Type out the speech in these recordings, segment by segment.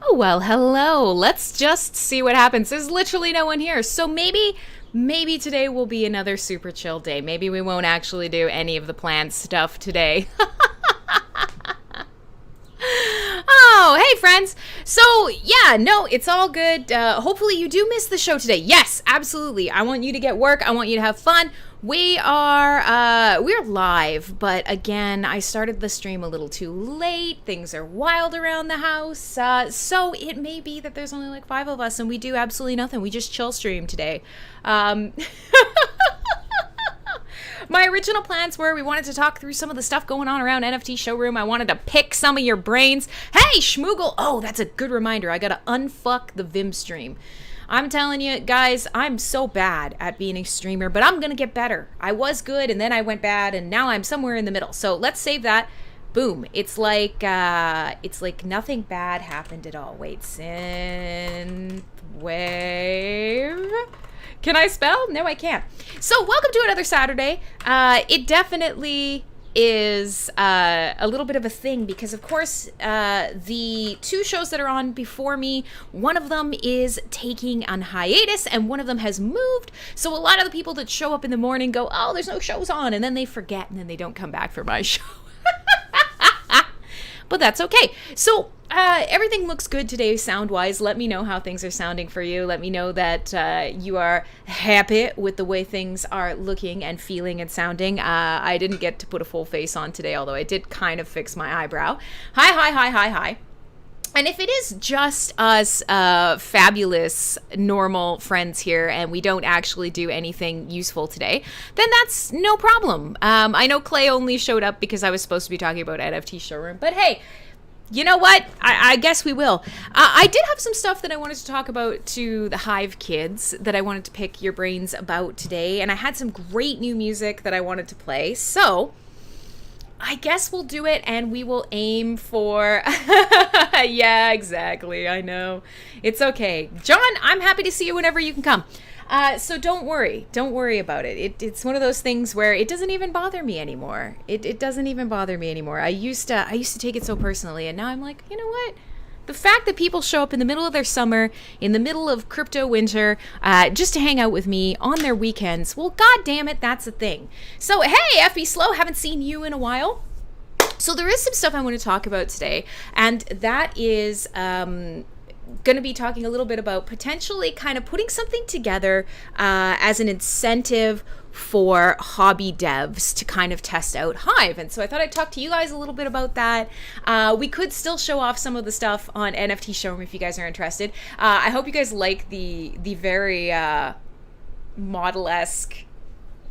Oh, well, hello. Let's just see what happens. There's literally no one here. So maybe today will be another super chill day. Maybe we won't actually do any of the planned stuff today. Oh, hey friends. So yeah, no, it's all good. Hopefully you do miss the show today. Yes, absolutely. I want you to get work. I want you to have fun. We're live, but again, I started the stream a little too late. Things are wild around the house. So it may be that there's only like 5 of us and we do absolutely nothing. We just chill stream today. My original plans were we wanted to talk through some of the stuff going on around NFT Showroom. I wanted to pick some of your brains. Hey, Schmoogle! Oh, that's a good reminder. I gotta unfuck the Vim stream. I'm telling you, guys, I'm so bad at being a streamer, but I'm gonna get better. I was good, and then I went bad, and now I'm somewhere in the middle. So let's save that. Boom. It's like nothing bad happened at all. Wait, synthwave. Can I spell? No, I can't. So welcome to another Saturday. It definitely is a little bit of a thing because, of course, the 2 shows that are on before me, one of them is taking on hiatus and one of them has moved. So a lot of the people that show up in the morning go, oh, there's no shows on, and then they forget and then they don't come back for my show. But that's okay. So everything looks good today sound-wise. Let me know how things are sounding for you. Let me know that you are happy with the way things are looking and feeling and sounding. I didn't get to put a full face on today, although I did kind of fix my eyebrow. Hi. And if it is just us fabulous, normal friends here and we don't actually do anything useful today, then that's no problem. I know Clay only showed up because I was supposed to be talking about NFT Showroom, but hey, you know what? I guess we will. I did have some stuff that I wanted to talk about to the Hive kids that I wanted to pick your brains about today, and I had some great new music that I wanted to play, so I guess we'll do it and we will aim for... Yeah, exactly. I know. It's okay. John, I'm happy to see you whenever you can come. So don't worry. Don't worry about it. It's one of those things where it doesn't even bother me anymore. It doesn't even bother me anymore. I used to take it so personally, and now I'm like, you know what? The fact that people show up in the middle of their summer, in the middle of crypto winter, just to hang out with me on their weekends, well, god damn it, that's a thing. So, hey, FB Slow, haven't seen you in a while. So there is some stuff I want to talk about today, and that is going to be talking a little bit about potentially kind of putting something together as an incentive for hobby devs to kind of test out Hive. And so I thought I'd talk to you guys a little bit about that. We could still show off some of the stuff on NFT Showroom if you guys are interested. I hope you guys like the very model-esque,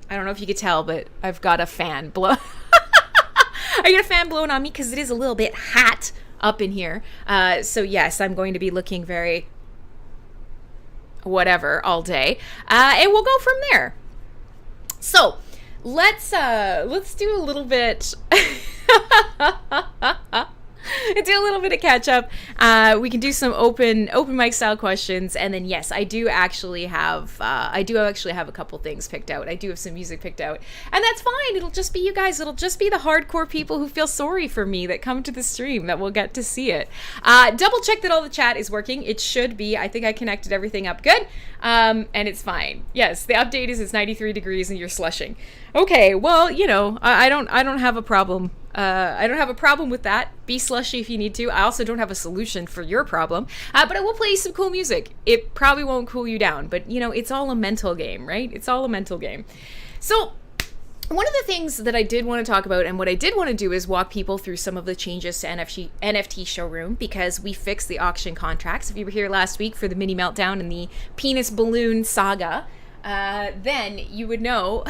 I don't know if you could tell, but I've got a fan blow. I got a fan blowing on me because it is a little bit hot up in here. So yes, I'm going to be looking very whatever all day. And we'll go from there. So let's do a little bit do a little bit of catch up. We can do some open mic style questions, and then yes, I do actually have a couple things picked out. I do have some music picked out, and that's fine. It'll just be you guys. It'll just be the hardcore people who feel sorry for me that come to the stream that will get to see it. Double check that all the chat is working. It should be. I think I connected everything up good, and it's fine. Yes, the update is it's 93 degrees and you're slushing. Okay, well, you know, I don't have a problem. I don't have a problem with that. Be slushy if you need to. I also don't have a solution for your problem. But I will play you some cool music. It probably won't cool you down, but you know, it's all a mental game, right? It's all a mental game. So one of the things that I did want to talk about and what I did want to do is walk people through some of the changes to NFT Showroom, because we fixed the auction contracts. If you were here last week for the mini meltdown and the penis balloon saga, then you would know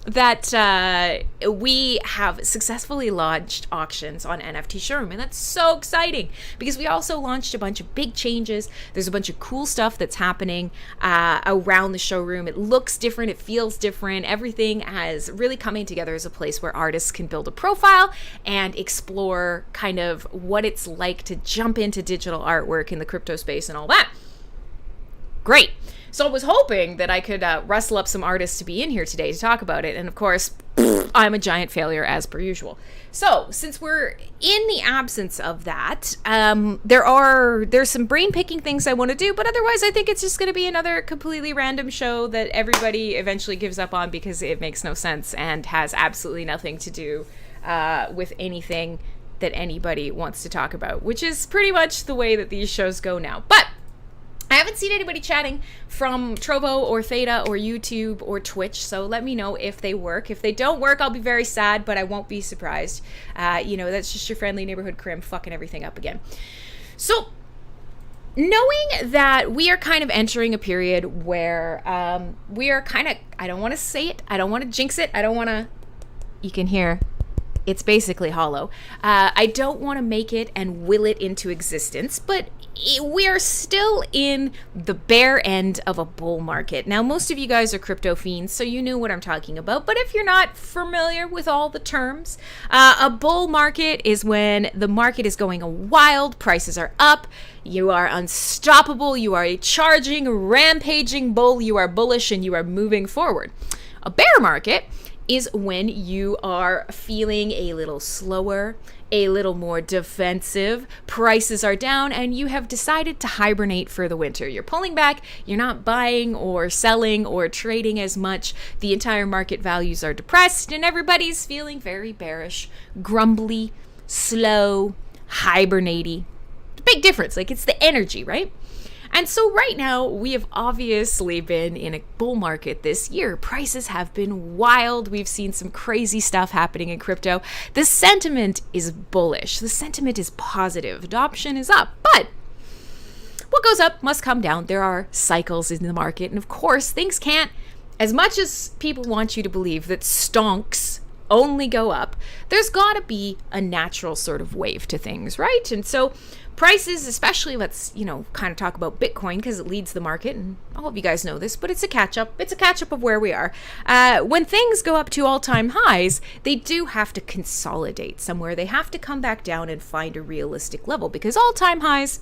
that we have successfully launched auctions on NFT Showroom, and that's so exciting because we also launched a bunch of big changes. There's a bunch of cool stuff that's happening around the showroom. It looks different, it feels different. Everything has really coming together as a place where artists can build a profile and explore kind of what it's like to jump into digital artwork in the crypto space and all that. Great. So I was hoping that I could rustle up some artists to be in here today to talk about it. And of course, I'm a giant failure as per usual. So since we're in the absence of that, there's some brain picking things I want to do, but otherwise I think it's just going to be another completely random show that everybody eventually gives up on because it makes no sense and has absolutely nothing to do with anything that anybody wants to talk about, which is pretty much the way that these shows go now. But I haven't seen anybody chatting from Trovo or Theta or YouTube or Twitch, so let me know if they work. If they don't work, I'll be very sad, but I won't be surprised. That's just your friendly neighborhood Crim fucking everything up again. So, knowing that we are kind of entering a period where we are kind of, I don't want to say it, I don't want to jinx it, you can hear, it's basically hollow. I don't want to make it and will it into existence, but we're still in the bare end of a bull market. Now, most of you guys are crypto fiends, so you know what I'm talking about. But if you're not familiar with all the terms, a bull market is when the market is going wild, prices are up, you are unstoppable, you are a charging, rampaging bull, you are bullish, and you are moving forward. A bear market is when you are feeling a little slower, a little more defensive, prices are down, and you have decided to hibernate for the winter. You're pulling back, you're not buying or selling or trading as much, the entire market values are depressed, and everybody's feeling very bearish, grumbly, slow, hibernating. Big difference, like it's the energy, right? And so right now, we have obviously been in a bull market this year. Prices have been wild. We've seen some crazy stuff happening in crypto. The sentiment is bullish. The sentiment is positive. Adoption is up. But what goes up must come down. There are cycles in the market. And of course, things can't, as much as people want you to believe that stonks only go up, there's got to be a natural sort of wave to things, right? And so prices, especially, let's, kind of talk about Bitcoin because it leads the market, and all of you guys know this, but it's a catch-up. It's a catch-up of where we are. When things go up to all-time highs, they do have to consolidate somewhere. They have to come back down and find a realistic level because all-time highs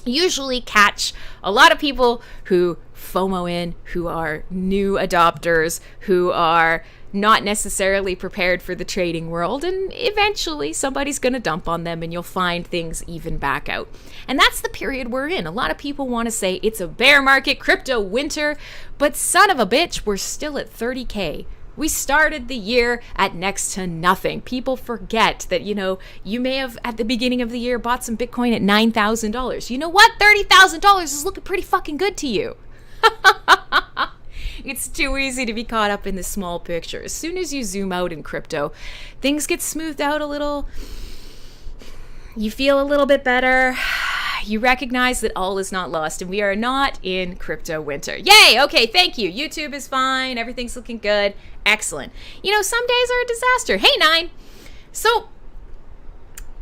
usually catch a lot of people who FOMO in, who are new adopters, who are not necessarily prepared for the trading world, and eventually somebody's going to dump on them and you'll find things even back out. And that's the period we're in. A lot of people want to say it's a bear market, crypto winter, but son of a bitch, we're still at 30K. We started the year at next to nothing. People forget that, you may have at the beginning of the year bought some Bitcoin at $9,000. You know what? $30,000 is looking pretty fucking good to you. It's too easy to be caught up in the small picture. As soon as you zoom out in crypto, things get smoothed out a little. You feel a little bit better. You recognize that all is not lost, and we are not in crypto winter. Yay! Okay, thank you. YouTube is fine. Everything's looking good. Excellent. Some days are a disaster. Hey, Nine. So,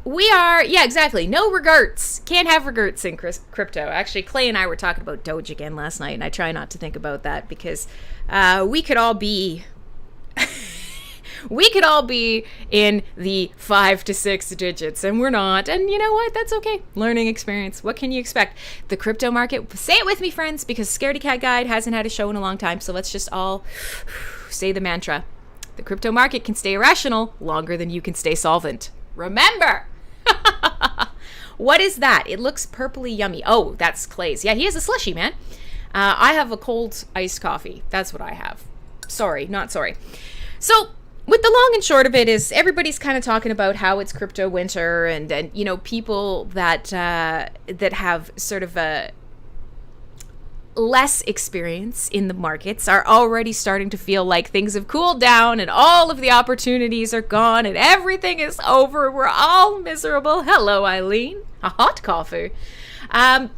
we are, yeah, exactly. No regrets. Can't have regrets in crypto. Actually, Clay and I were talking about Doge again last night, and I try not to think about that because we could all be in the 5 to 6 digits, and we're not. And you know what? That's okay. Learning experience. What can you expect? The crypto market, say it with me, friends, because Scaredy Cat Guide hasn't had a show in a long time, so let's just all say the mantra. The crypto market can stay irrational longer than you can stay solvent. Remember! What is that? It looks purpley yummy. Oh, that's Clay's. Yeah, he has a slushie, man. I have a cold iced coffee. That's what I have. Sorry, not sorry. So, with the long and short of it is everybody's kind of talking about how it's crypto winter and people that have sort of a less experience in the markets are already starting to feel like things have cooled down and all of the opportunities are gone and everything is over. We're all miserable. Hello, Eileen. A hot coffee. And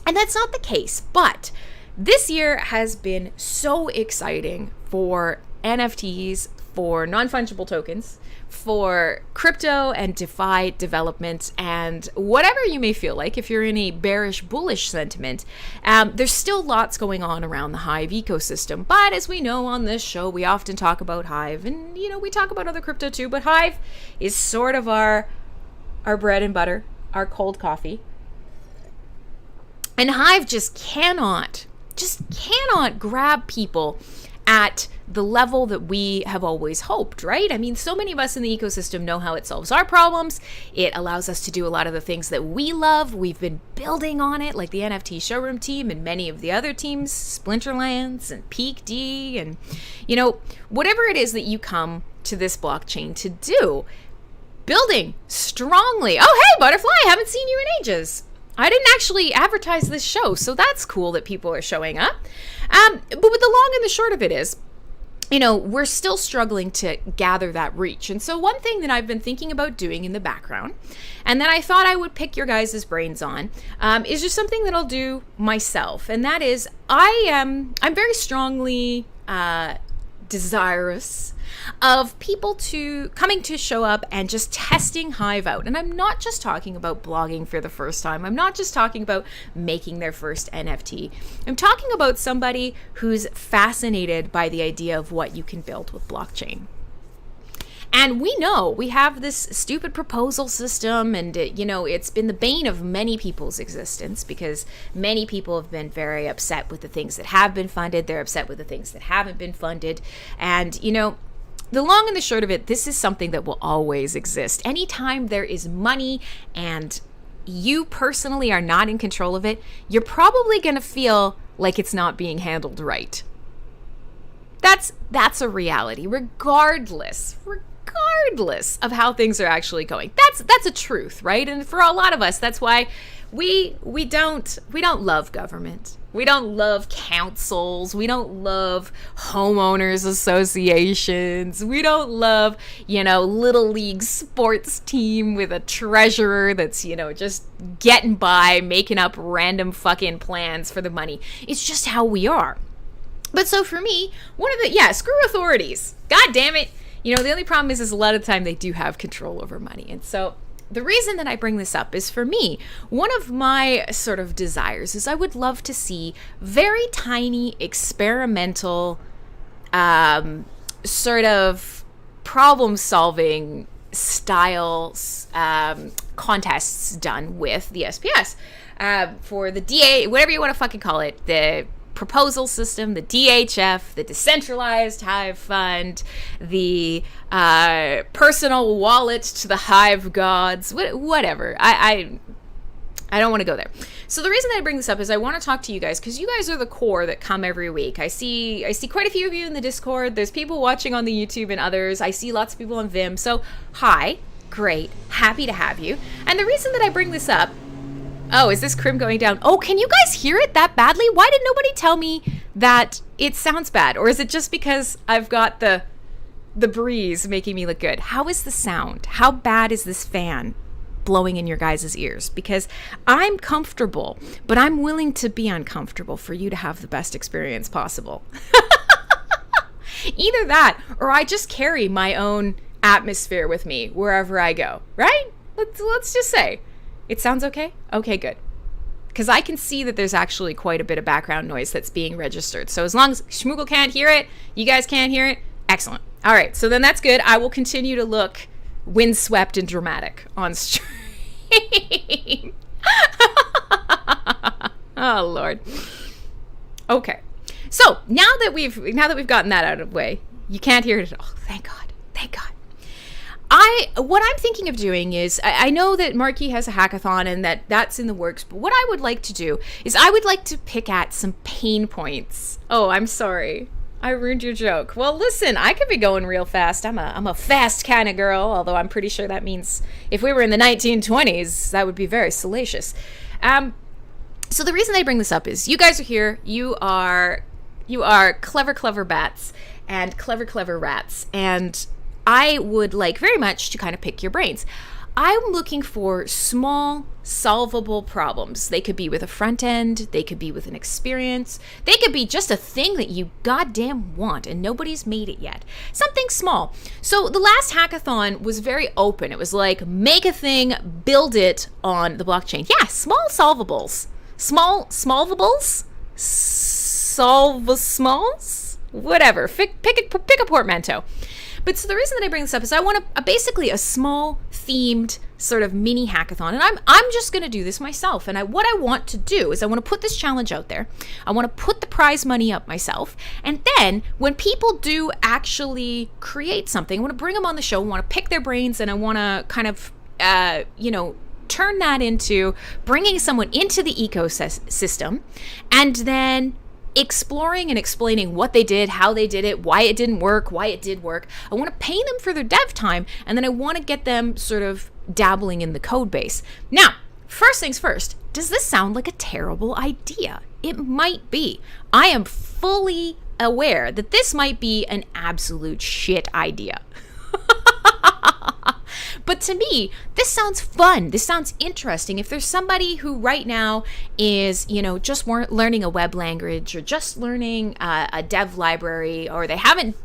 that's not the case. But this year has been so exciting for NFTs, for non-fungible tokens, for crypto and DeFi development, and whatever you may feel like if you're in a bearish, bullish sentiment, there's still lots going on around the Hive ecosystem. But as we know on this show, we often talk about Hive, and we talk about other crypto too, but Hive is sort of our bread and butter, our cold coffee. And Hive just cannot grab people at the level that we have always hoped, right? I mean, so many of us in the ecosystem know how it solves our problems. It allows us to do a lot of the things that we love. We've been building on it, like the NFT showroom team and many of the other teams, Splinterlands and Peak D, and, you know, whatever it is that you come to this blockchain to do, building strongly. Oh, hey, Butterfly, I haven't seen you in ages. I didn't actually advertise this show, so that's cool that people are showing up. But with the long and the short of it is, you know, we're still struggling to gather that reach. And so one thing that I've been thinking about doing in the background, and that I thought I would pick your guys' brains on, is just something that I'll do myself. And that is, I'm very strongly desirous of people coming to show up and just testing Hive out. And I'm not just talking about blogging for the first time. I'm not just talking about making their first NFT. I'm talking about somebody who's fascinated by the idea of what you can build with blockchain. And we know we have this stupid proposal system, and it's been the bane of many people's existence, because many people have been very upset with the things that have been funded. They're upset with the things that haven't been funded. And, the long and the short of it, this is something that will always exist. Anytime there is money and you personally are not in control of it, you're probably going to feel like it's not being handled right. That's a reality, regardless of how things are actually going. That's a truth, right? And for a lot of us, that's why we don't love government. We don't love councils. We don't love homeowners associations. We don't love, little league sports team with a treasurer that's, just getting by, making up random fucking plans for the money. It's just how we are. But so for me, screw authorities. God damn it. The only problem is a lot of the time they do have control over money. And so the reason that I bring this up is, for me, one of my sort of desires is I would love to see very tiny experimental sort of problem-solving styles contests done with the SPS for the DA, whatever you want to fucking call it, the proposal system, the DHF, the decentralized Hive fund, the personal wallet to the Hive gods, whatever. I don't want to go there. So the reason that I bring this up is I want to talk to you guys, because you guys are the core that come every week. I see quite a few of you in the Discord. There's people watching on the YouTube and others. I see lots of people on Vim. So hi, great, happy to have you. And the reason that I bring this up, oh, is this Crim going down? Oh, can you guys hear it that badly? Why did nobody tell me that it sounds bad? Or is it just because I've got the breeze making me look good? How is the sound? How bad is this fan blowing in your guys' ears? Because I'm comfortable, but I'm willing to be uncomfortable for you to have the best experience possible. Either that, or I just carry my own atmosphere with me wherever I go, right? Let's just say. It sounds okay? Okay, good. Because I can see that there's actually quite a bit of background noise that's being registered. So as long as Schmoogle can't hear it, you guys can't hear it, excellent. All right, so then that's good. I will continue to look windswept and dramatic on stream. Oh, Lord. Okay. So now that we've gotten that out of the way, you can't hear it at all. Thank God. Thank God. What I'm thinking of doing is, I know that Marky has a hackathon and that's in the works, but what I would like to do is I would like to pick at some pain points. Oh, I'm sorry. I ruined your joke. Well, listen, I could be going real fast. I'm a fast kind of girl, although I'm pretty sure that means if we were in the 1920s, that would be very salacious. So the reason I bring this up is you guys are here. You are clever bats and clever rats, and I would like very much to kind of pick your brains. I'm looking for small, solvable problems. They could be with a front end. They could be with an experience. They could be just a thing that you goddamn want and nobody's made it yet. Something small. So the last hackathon was very open. It was like, make a thing, build it on the blockchain. Yeah, small solvables. Smallvables? Smalls? Whatever. Pick a portmanteau. But so the reason that I bring this up is I want basically a small themed sort of mini hackathon, and I'm just going to do this myself. And what I want to do is I want to put this challenge out there. I want to put the prize money up myself. And then when people do actually create something, I want to bring them on the show. I want to pick their brains, and I want to kind of, turn that into bringing someone into the ecosystem, and then exploring and explaining what they did, how they did it, why it didn't work, why it did work. I want to pay them for their dev time, and then I want to get them sort of dabbling in the code base. Now, first things first, does this sound like a terrible idea? It might be. I am fully aware that this might be an absolute shit idea. But to me, this sounds fun. This sounds interesting. If there's somebody who right now is, just learning a web language, or just learning a dev library, or they haven't,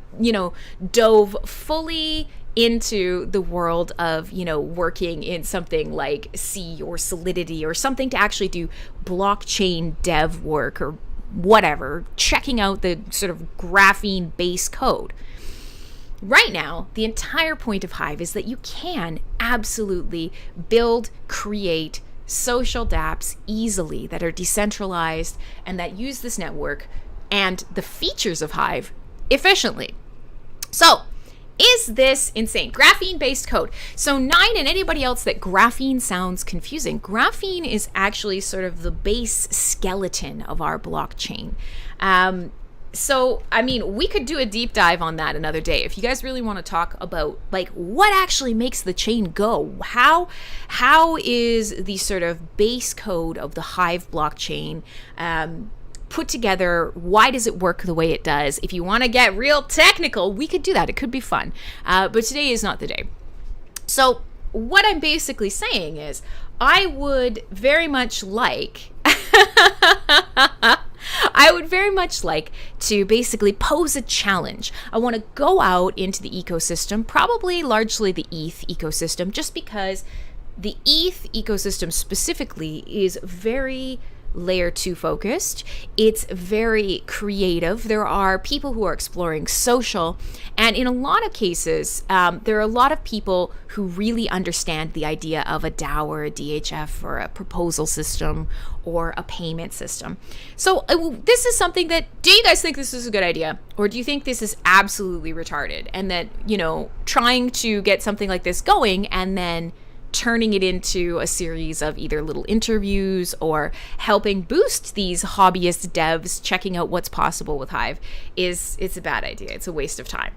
dove fully into the world of, working in something like C or Solidity, or something to actually do blockchain dev work or whatever, checking out the sort of graphene base code. Right now, the entire point of Hive is that you can absolutely build, create social dApps easily that are decentralized and that use this network and the features of Hive efficiently. So, is this insane? Graphene-based code. So Nine and anybody else that graphene sounds confusing, graphene is actually sort of the base skeleton of our blockchain. So, we could do a deep dive on that another day. If you guys really want to talk about, what actually makes the chain go? How is the sort of base code of the Hive blockchain put together? Why does it work the way it does? If you want to get real technical, we could do that. It could be fun. But today is not the day. So, what I'm basically saying is, I would very much like... to basically pose a challenge. I want to go out into the ecosystem, probably largely the ETH ecosystem, just because the ETH ecosystem specifically is very layer 2 focused. It's very creative. There are people who are exploring social, and in a lot of cases, there are a lot of people who really understand the idea of a DAO or a DHF or a proposal system or a payment system. So this is something that, do you guys think this is a good idea? Or do you think this is absolutely retarded? And that, trying to get something like this going and then turning it into a series of either little interviews or helping boost these hobbyist devs checking out what's possible with Hive it's a bad idea. It's a waste of time.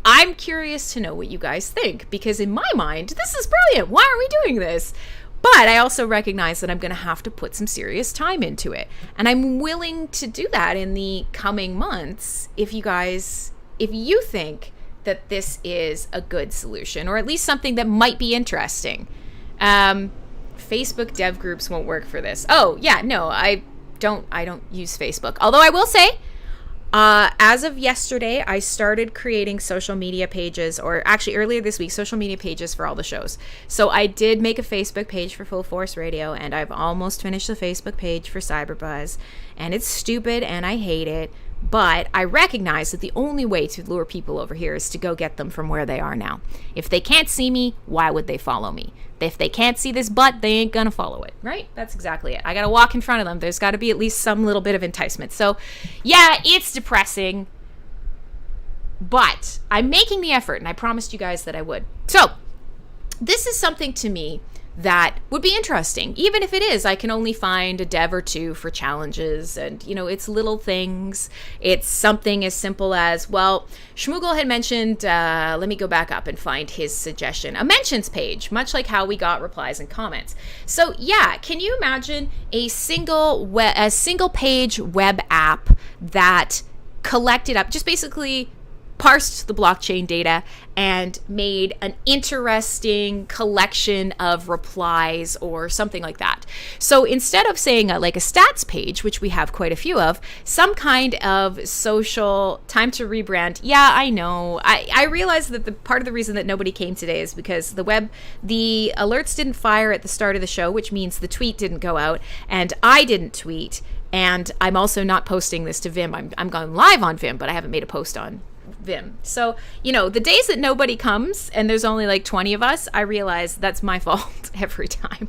I'm curious to know what you guys think, because in my mind, this is brilliant. Why are we doing this? But I also recognize that I'm going to have to put some serious time into it. And I'm willing to do that in the coming months if you think that this is a good solution, or at least something that might be interesting. Facebook dev groups won't work for this. Oh, yeah, no, I don't use Facebook. Although I will say, as of yesterday, I started creating social media pages, or actually earlier this week, social media pages for all the shows. So I did make a Facebook page for Full Force Radio, and I've almost finished the Facebook page for CyberBuzz, and it's stupid and I hate it. But I recognize that the only way to lure people over here is to go get them from where they are now. If they can't see me, why would they follow me? If they can't see this butt, they ain't gonna follow it, right? That's exactly it. I gotta walk in front of them. There's gotta be at least some little bit of enticement. So, yeah, it's depressing, but I'm making the effort, and I promised you guys that I would. So, this is something to me that would be interesting. Even if it is, I can only find a dev or two for challenges, and it's little things. It's something as simple as, well, Schmoogle had mentioned, let me go back up and find his suggestion, a mentions page, much like how we got replies and comments. So yeah, can you imagine a single page web app that collected up, just basically parsed the blockchain data and made an interesting collection of replies or something like that. So instead of saying like a stats page, which we have quite a few of, some kind of social time to rebrand. Yeah, I know. I realize that the part of the reason that nobody came today is because the alerts didn't fire at the start of the show, which means the tweet didn't go out, and I didn't tweet. And I'm also not posting this to Vim. I'm going live on Vim, but I haven't made a post on Vim. So, the days that nobody comes and there's only like 20 of us, I realize that's my fault every time.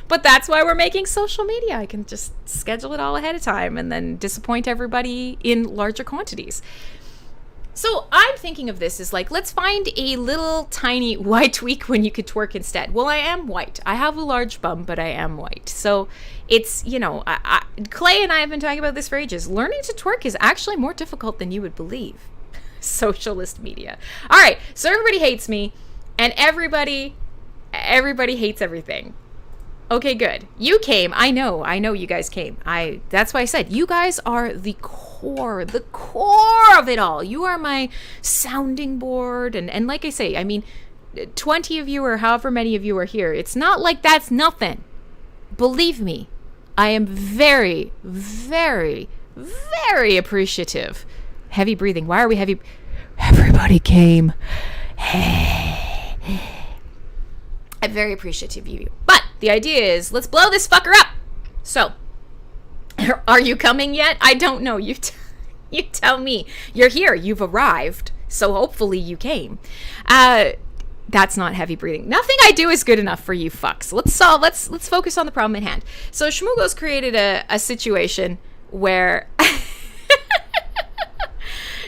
But that's why we're making social media. I can just schedule it all ahead of time and then disappoint everybody in larger quantities. So I'm thinking of this as like, let's find a little tiny white tweak when you could twerk instead. Well, I am white. I have a large bum, but I am white. So it's, Clay and I have been talking about this for ages. Learning to twerk is actually more difficult than you would believe. Socialist media. All right. So everybody hates me and everybody hates everything. Okay, good. You came. I know you guys came. That's why I said you guys are the core of it all. You are my sounding board. And like I say, I mean, 20 of you or however many of you are here. It's not like that's nothing. Believe me, I am very, very, very appreciative. Heavy breathing. Why are we heavy? Everybody came. I'm very appreciative of you. But the idea is, let's blow this fucker up. So, are you coming yet? I don't know. You tell me. You're here. You've arrived. So hopefully you came. That's not heavy breathing. Nothing I do is good enough for you fucks. Let's focus on the problem at hand. So Shmoogel's created a situation where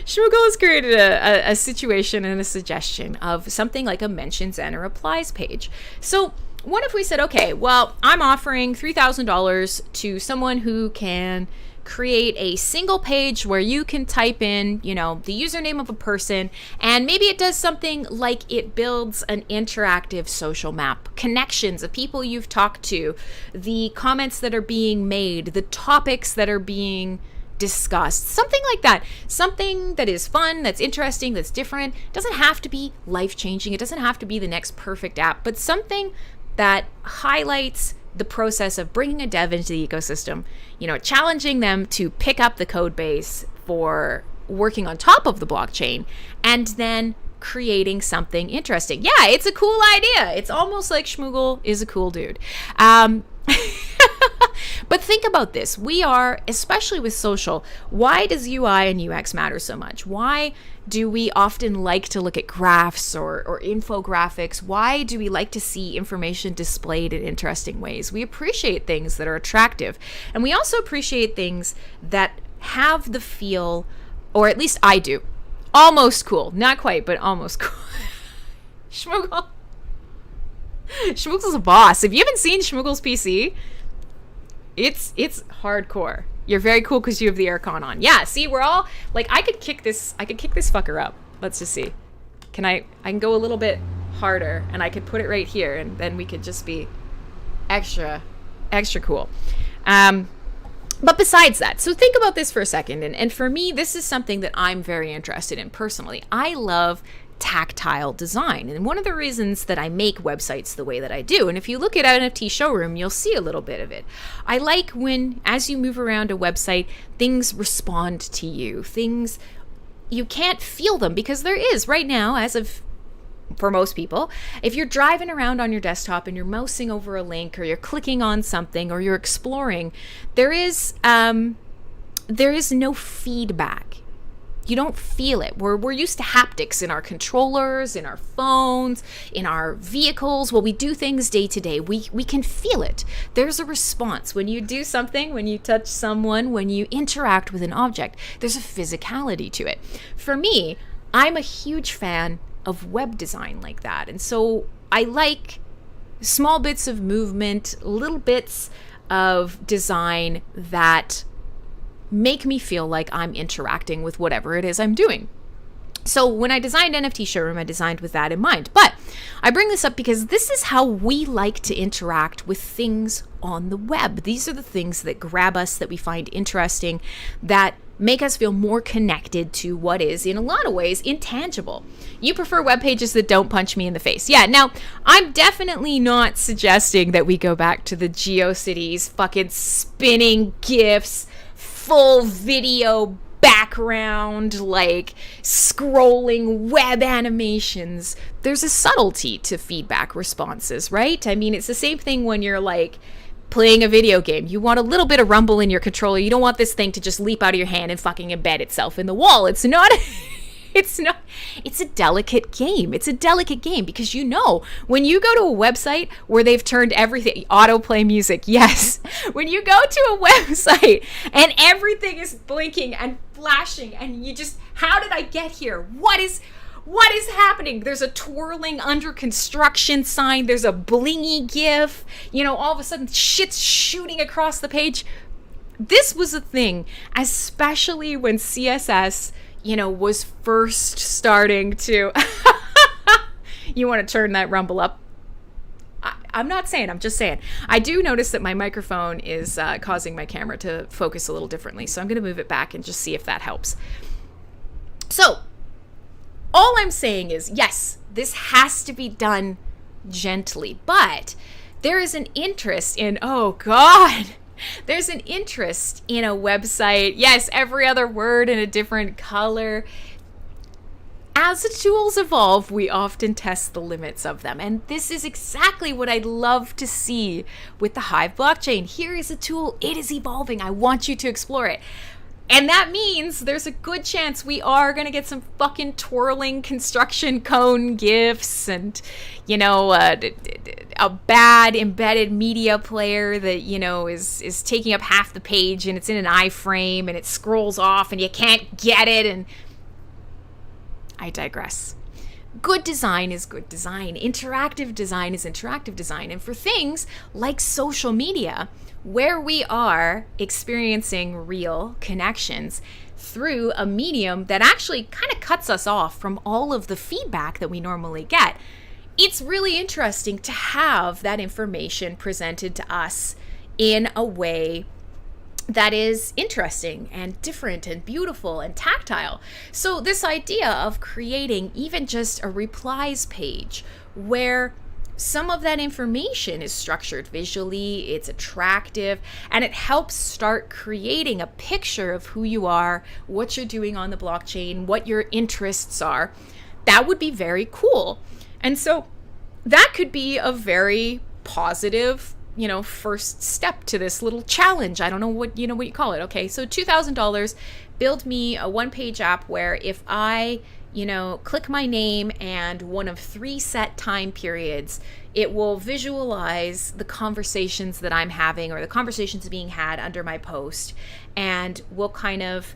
Shmoogle has created a situation and a suggestion of something like a mentions and a replies page. So what if we said, okay, well, I'm offering $3,000 to someone who can create a single page where you can type in, the username of a person, and maybe it does something like it builds an interactive social map, connections of people you've talked to, the comments that are being made, the topics that are being discussed, something like that, something that is fun, that's interesting, that's different. It doesn't have to be life-changing. It doesn't have to be the next perfect app, but something that highlights the process of bringing a dev into the ecosystem, challenging them to pick up the code base for working on top of the blockchain and then creating something interesting. Yeah, it's a cool idea. It's almost like Shmoogle is a cool dude. But think about this. We are, especially with social, why does UI and UX matter so much? Why do we often like to look at graphs or infographics? Why do we like to see information displayed in interesting ways? We appreciate things that are attractive. And we also appreciate things that have the feel, or at least I do, almost cool. Not quite, but almost cool. Shmoogle. Shmoogle's a boss. If you haven't seen Shmoogle's PC, it's hardcore. You're very cool because you have the aircon on. Yeah, see, we're all like, I could kick this fucker up. Let's just see. I can go a little bit harder and I could put it right here and then we could just be extra cool. But besides that, so think about this for a second. And for me, this is something that I'm very interested in personally. I love tactile design. And one of the reasons that I make websites the way that I do, and if you look at NFT Showroom, you'll see a little bit of it. I like when, as you move around a website, things respond to you. Things, you can't feel them because there is right now, for most people, if you're driving around on your desktop and you're mousing over a link or you're clicking on something or you're exploring, there is no feedback. You don't feel it. We're used to haptics in our controllers, in our phones, in our vehicles. Well, we do things day to day. We can feel it. There's a response. When you do something, when you touch someone, when you interact with an object, there's a physicality to it. For me, I'm a huge fan of web design like that. And so I like small bits of movement, little bits of design that make me feel like I'm interacting with whatever it is I'm doing. So when I designed NFT Showroom, I designed with that in mind. But I bring this up because this is how we like to interact with things on the web. These are the things that grab us, that we find interesting, that make us feel more connected to what is, in a lot of ways, intangible. You prefer web pages that don't punch me in the face. Yeah, now, I'm definitely not suggesting that we go back to the GeoCities, fucking spinning GIFs, full video background, like scrolling web animations. There's a subtlety to feedback responses, right? I mean, it's the same thing when you're like playing a video game. You want a little bit of rumble in your controller. You don't want this thing to just leap out of your hand and fucking embed itself in the wall. It's not... It's a delicate game. It's a delicate game because when you go to a website where they've turned everything, autoplay music, yes. When you go to a website and everything is blinking and flashing and you just, how did I get here? What is happening? There's a twirling under construction sign. There's a blingy GIF. All of a sudden shit's shooting across the page. This was a thing, especially when CSS was first starting to... You want to turn that rumble up? I'm not saying, I'm just saying. I do notice that my microphone is causing my camera to focus a little differently, so I'm going to move it back and just see if that helps. So, all I'm saying is, yes, this has to be done gently, but there is an interest in, oh God... There's an interest in a website. Yes, every other word in a different color. As the tools evolve, we often test the limits of them. And this is exactly what I'd love to see with the Hive blockchain. Here is a tool. It is evolving. I want you to explore it. And that means there's a good chance we are going to get some fucking twirling construction cone GIFs and, a bad embedded media player that, is taking up half the page and it's in an iframe and it scrolls off and you can't get it. And I digress. Good design is good design. Interactive design is interactive design. And for things like social media, where we are experiencing real connections through a medium that actually kind of cuts us off from all of the feedback that we normally get, it's really interesting to have that information presented to us in a way that is interesting and different and beautiful and tactile. So this idea of creating even just a replies page where some of that information is structured visually, it's attractive, and it helps start creating a picture of who you are, what you're doing on the blockchain, what your interests are. That would be very cool. And so that could be a very positive, first step to this little challenge. I don't know what you call it. Okay, so $2,000, build me a one-page app where if I click my name and one of 3 set time periods, it will visualize the conversations that I'm having or the conversations being had under my post, and will kind of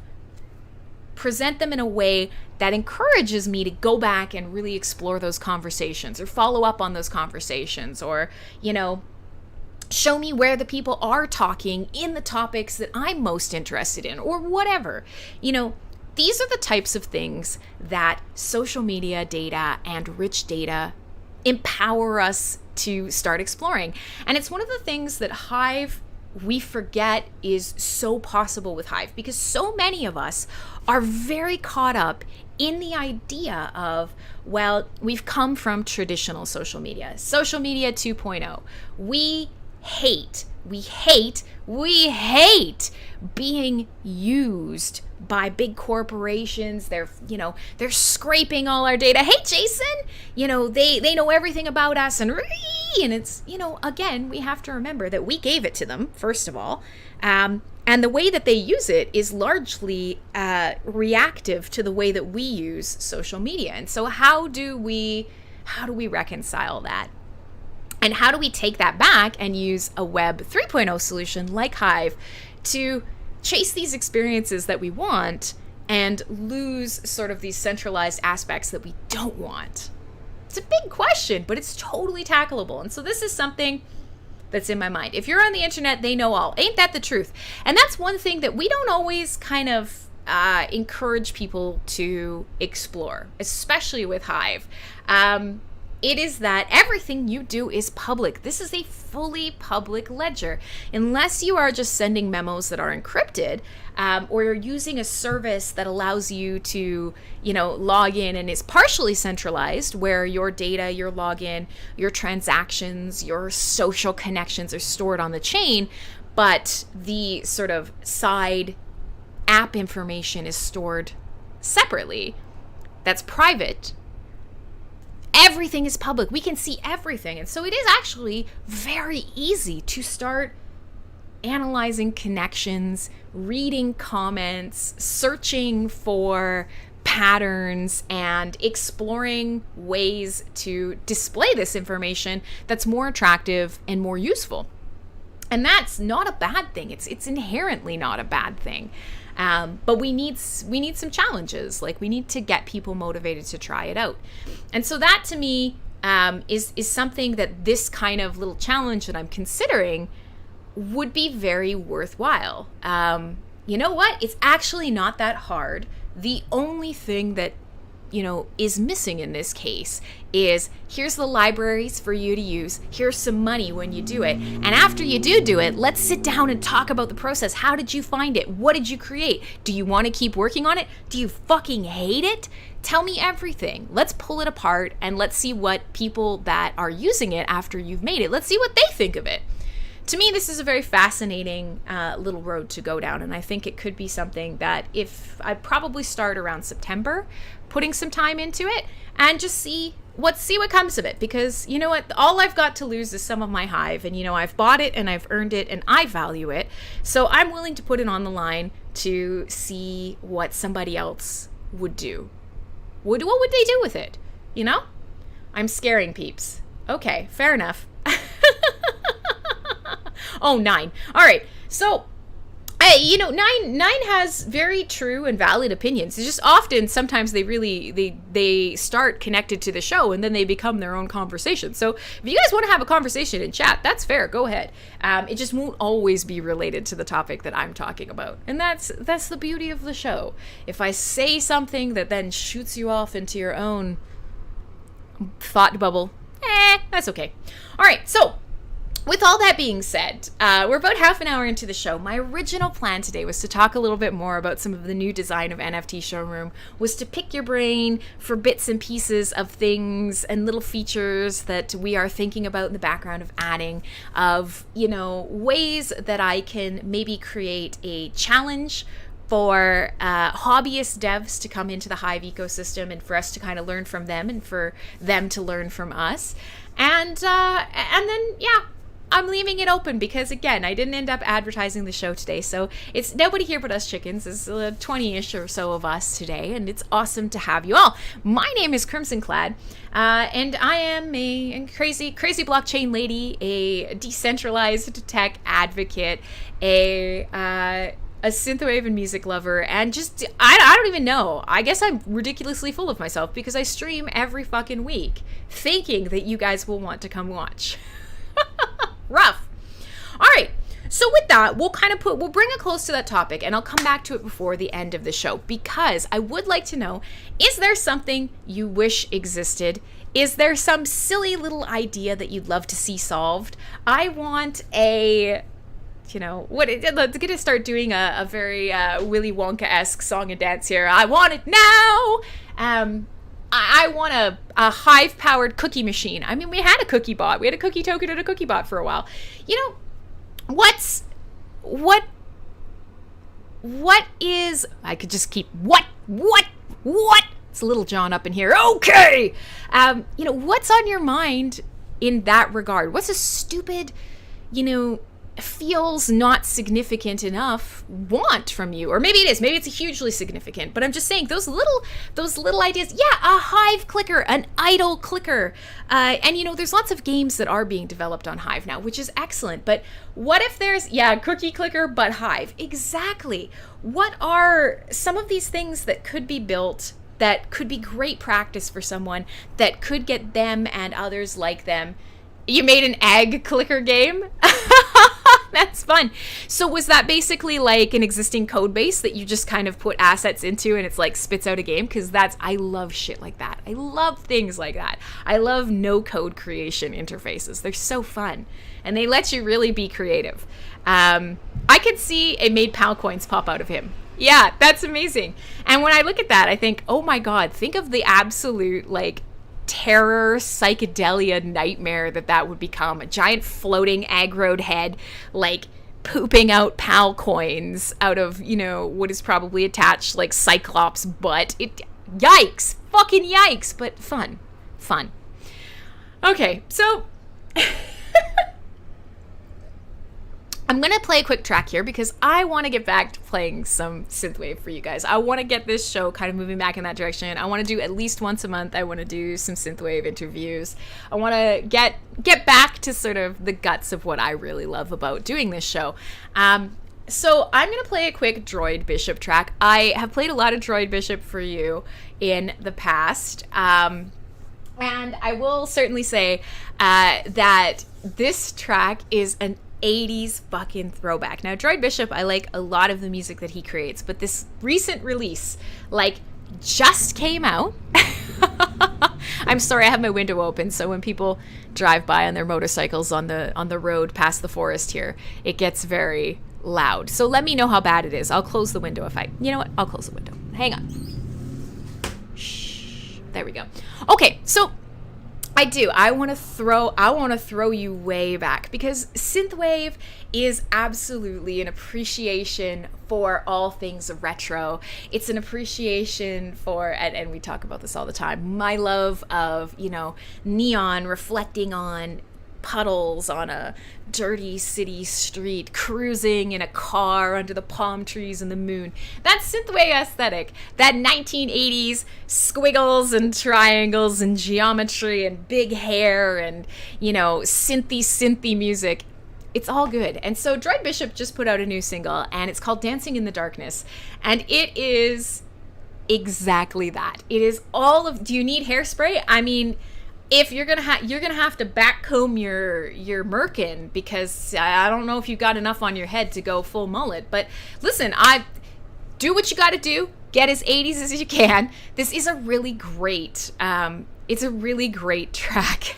present them in a way that encourages me to go back and really explore those conversations or follow up on those conversations, or, show me where the people are talking in the topics that I'm most interested in, or whatever. These are the types of things that social media data and rich data empower us to start exploring. And it's one of the things that Hive, we forget is so possible with Hive, because so many of us are very caught up in the idea of, well, we've come from traditional social media 2.0. We hate being used by big corporations. They're scraping all our data. Hey, Jason, they know everything about us, and it's, again, we have to remember that we gave it to them, first of all. And the way that they use it is largely reactive to the way that we use social media. And so how do we reconcile that? And how do we take that back and use a Web 3.0 solution like Hive to chase these experiences that we want and lose sort of these centralized aspects that we don't want? It's a big question, but it's totally tackleable. And so this is something that's in my mind. If you're on the internet, they know all. Ain't that the truth? And that's one thing that we don't always kind of encourage people to explore, especially with Hive. It is that everything you do is public. This is a fully public ledger. Unless you are just sending memos that are encrypted, or you're using a service that allows you to, log in and is partially centralized, where your data, your login, your transactions, your social connections are stored on the chain, but the sort of side app information is stored separately. That's private. Everything is public. We can see everything. And so it is actually very easy to start analyzing connections, reading comments, searching for patterns, and exploring ways to display this information that's more attractive and more useful. And that's not a bad thing. It's inherently not a bad thing. But we need some challenges. Like, we need to get people motivated to try it out. And so that, to me, is something that this kind of little challenge that I'm considering would be very worthwhile. You know what? It's actually not that hard. The only thing that, is missing in this case is, here's the libraries for you to use. Here's some money when you do it. And after you do it, let's sit down and talk about the process. How did you find it? What did you create? Do you want to keep working on it? Do you fucking hate it? Tell me everything. Let's pull it apart and let's see what people that are using it after you've made it, let's see what they think of it. To me, this is a very fascinating little road to go down, and I think it could be something that, if I probably start around September, putting some time into it and just see what comes of it. Because you know what, all I've got to lose is some of my Hive, and I've bought it and I've earned it and I value it, so I'm willing to put it on the line to see what somebody else would do. What would they do with it? I'm scaring peeps. Okay, fair enough. Oh, 9. All right. So, Nine has very true and valid opinions. It's just often, sometimes they start connected to the show and then they become their own conversation. So if you guys want to have a conversation in chat, that's fair. Go ahead. It just won't always be related to the topic that I'm talking about. And that's the beauty of the show. If I say something that then shoots you off into your own thought bubble, that's okay. All right. So, with all that being said, we're about half an hour into the show. My original plan today was to talk a little bit more about some of the new design of NFT Showroom, was to pick your brain for bits and pieces of things and little features that we are thinking about in the background of adding, of, ways that I can maybe create a challenge for hobbyist devs to come into the Hive ecosystem and for us to kind of learn from them and for them to learn from us. And then, I'm leaving it open because, again, I didn't end up advertising the show today, so it's nobody here but us chickens. It's 20-ish or so of us today, and it's awesome to have you all. My name is Crimson Clad, and I am a crazy blockchain lady, a decentralized tech advocate, a synthwave and music lover, and just, I don't even know. I guess I'm ridiculously full of myself because I stream every fucking week, thinking that you guys will want to come watch. Rough. All right. So with that, we'll bring it close to that topic, and I'll come back to it before the end of the show, because I would like to know, is there something you wish existed? Is there some silly little idea that you'd love to see solved? I want let's get to start doing a very Willy Wonka-esque song and dance here. I want it now. I want a Hive-powered cookie machine. I mean, we had a cookie bot. We had a cookie token and a cookie bot for a while. What is, I could just keep, what? It's Little John up in here. Okay. What's on your mind in that regard? What's a stupid, feels not significant enough want from you? Or maybe it is, maybe it's hugely significant, but I'm just saying those little ideas. Yeah, a Hive clicker, an idle clicker, and there's lots of games that are being developed on Hive now, which is excellent. But what if there's cookie clicker but Hive? Exactly. What are some of these things that could be built that could be great practice for someone, that could get them and others like them? You made an egg clicker game? That's fun. So was that basically like an existing code base that you just kind of put assets into and it's like spits out a game? Because I love shit like that. I love things like that. I love no code creation interfaces. They're so fun. And they let you really be creative. I could see it made PAL coins pop out of him. Yeah, that's amazing. And when I look at that, I think, oh my God, think of the absolute terror psychedelia nightmare that would become. A giant floating aggroed head pooping out PAL coins out of what is probably attached Cyclops butt. Yikes, fucking yikes, but fun. Okay, so I'm going to play a quick track here because I want to get back to playing some synthwave for you guys. I want to get this show kind of moving back in that direction. I want to do at least once a month. I want to do some synthwave interviews. I want to get back to sort of the guts of what I really love about doing this show. So I'm going to play a quick Droid Bishop track. I have played a lot of Droid Bishop for you in the past. And I will certainly say that this track is an 80s fucking throwback. Now, Droid Bishop, I like a lot of the music that he creates, but this recent release, like, just came out. I'm sorry, I have my window open, so when people drive by on their motorcycles on the road past the forest here, it gets very loud. So let me know how bad it is. I'll close the window you know what? I'll close the window. Hang on. Shh. There we go. Okay, so I want to throw you way back because synthwave is absolutely an appreciation for all things retro. It's an appreciation for, and we talk about this all the time, my love of, neon reflecting on puddles on a dirty city street, cruising in a car under the palm trees and the moon. That synthwave aesthetic, that 1980s squiggles and triangles and geometry and big hair and, synthy music. It's all good. And so Droid Bishop just put out a new single and it's called Dancing in the Darkness. And it is exactly that. It is all of, do you need hairspray? I mean, if you're gonna have to backcomb your merkin because I don't know if you got enough on your head to go full mullet. But listen, do what you got to do. Get as 80s as you can. This is a really great. It's a really great track.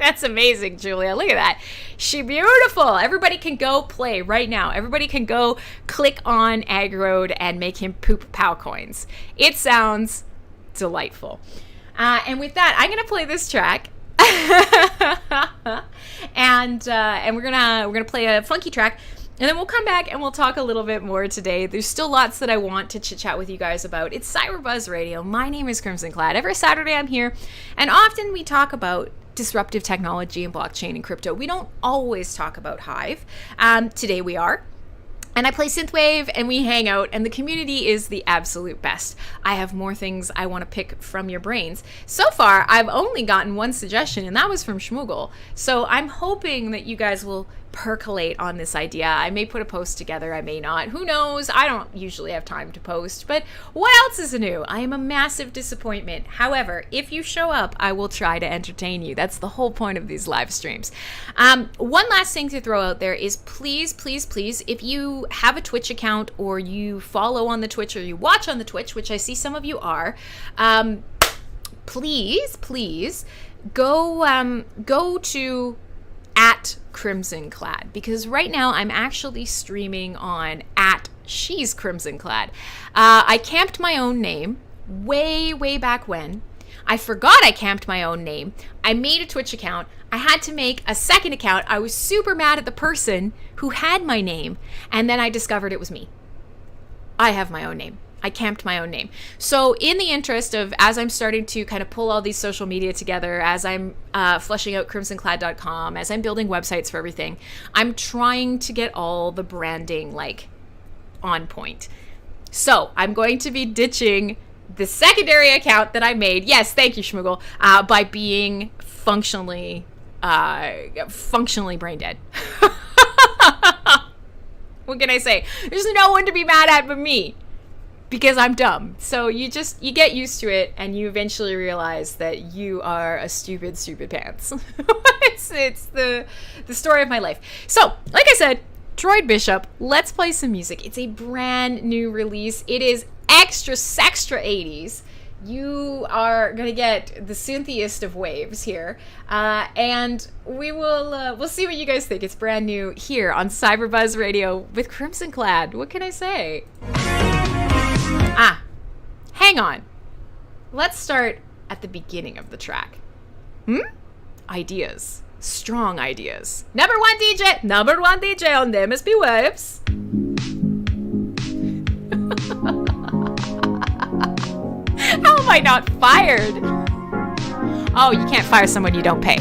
That's amazing, Julia. Look at that. She beautiful. Everybody can go play right now. Everybody can go click on Aggroed and make him poop POW coins. It sounds delightful. And with that, I'm gonna play this track, and we're gonna play a funky track, and then we'll come back and we'll talk a little bit more today. There's still lots that I want to chit chat with you guys about. It's CyberBuzz Radio. My name is Crimson Clad. Every Saturday I'm here, and often we talk about disruptive technology and blockchain and crypto. We don't always talk about Hive. Today we are. And I play synthwave and we hang out and the community is the absolute best. I have more things I want to pick from your brains. So far, I've only gotten one suggestion and that was from Schmoogle. So I'm hoping that you guys will percolate on this idea. I may put a post together, I may not. Who knows? I don't usually have time to post, but what else is new? I am a massive disappointment. However, if you show up, I will try to entertain you. That's the whole point of these live streams. One last thing to throw out there is please, if you have a Twitch account or you follow on the Twitch or you watch on the Twitch, which I see some of you are, please go to @CrimsonClad because right now I'm actually streaming on @She's Crimson Clad. I camped my own name way back when. I forgot I camped my own name. I made a Twitch account. I had to make a second account. I was super mad at the person who had my name, and then I discovered it was me. I have my own name. I camped my own name. So in the interest of, as I'm starting to kind of pull all these social media together, as I'm fleshing out crimsonclad.com, as I'm building websites for everything, I'm trying to get all the branding like on point. So I'm going to be ditching the secondary account that I made. Yes, thank you, Schmoogle, by being functionally brain dead. What can I say? There's no one to be mad at but me. Because I'm dumb. So you get used to it and you eventually realize that you are a stupid pants. it's the story of my life. So, like I said, Droid Bishop, let's play some music. It's a brand new release. It is extra 80s. You are going to get the synthiest of waves here. And we'll see what you guys think. It's brand new here on CyberBuzz Radio with Crimson Clad. What can I say? Hang on. Let's start at the beginning of the track. Ideas. Strong ideas. Number one DJ on the MSP Waves. How am I not fired? Oh, you can't fire someone you don't pay.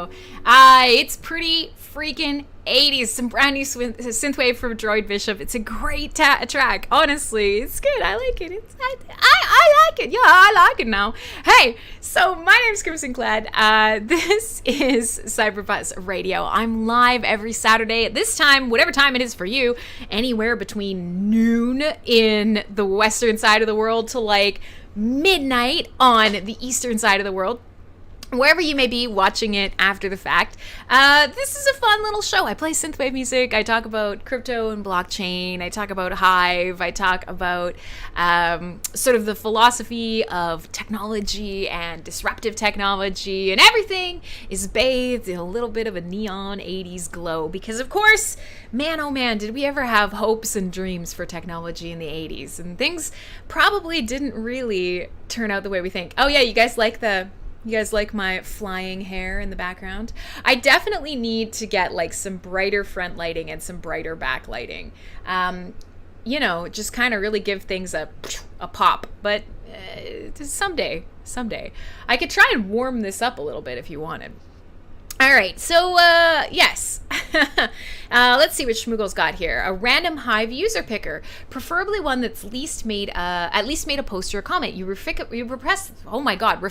Radio. It's pretty freaking 80s. Some brand new synthwave from Droid Bishop. It's a great track. Honestly, it's good. I like it. I like it. Yeah, I like it now. Hey, so my name's Crim. This is CyberBuzz Radio. I'm live every Saturday at this time, whatever time it is for you, anywhere between noon in the western side of the world to like midnight on the eastern side of the world. Wherever you may be watching it after the fact, this is a fun little show. I play synthwave music. I talk about crypto and blockchain. I talk about Hive. I talk about sort of the philosophy of technology and disruptive technology, and everything is bathed in a little bit of a neon 80s glow. Because of course, man, oh man, did we ever have hopes and dreams for technology in the 80s? And things probably didn't really turn out the way we think. Oh yeah, you guys like my flying hair in the background? I definitely need to get like some brighter front lighting and some brighter back lighting. Just kind of really give things a pop. But someday. I could try and warm this up a little bit if you wanted. All right, so yes. Let's see what Schmoogle's got here. A random Hive user picker, preferably one that's at least made a post or a comment. You repress. Oh my God, I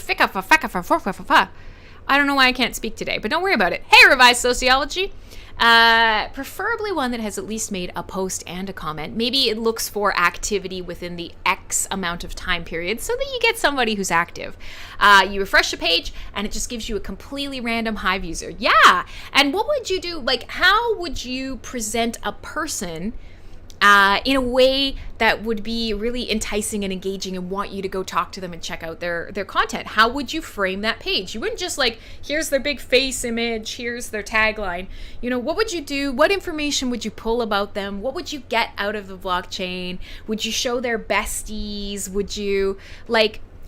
don't know why I can't speak today, but don't worry about it. Hey, revised sociology. Preferably one that has at least made a post and a comment. Maybe it looks for activity within the X amount of time period so that you get somebody who's active. You refresh the page and it just gives you a completely random Hive user. Yeah. And what would you do? Like, how would you present a person in a way that would be really enticing and engaging and want you to go talk to them and check out their content? How would you frame that page? You wouldn't just like, here's their big face image, here's their tagline. What would you do? What information would you pull about them? What would you get out of the blockchain? Would you show their besties? Would you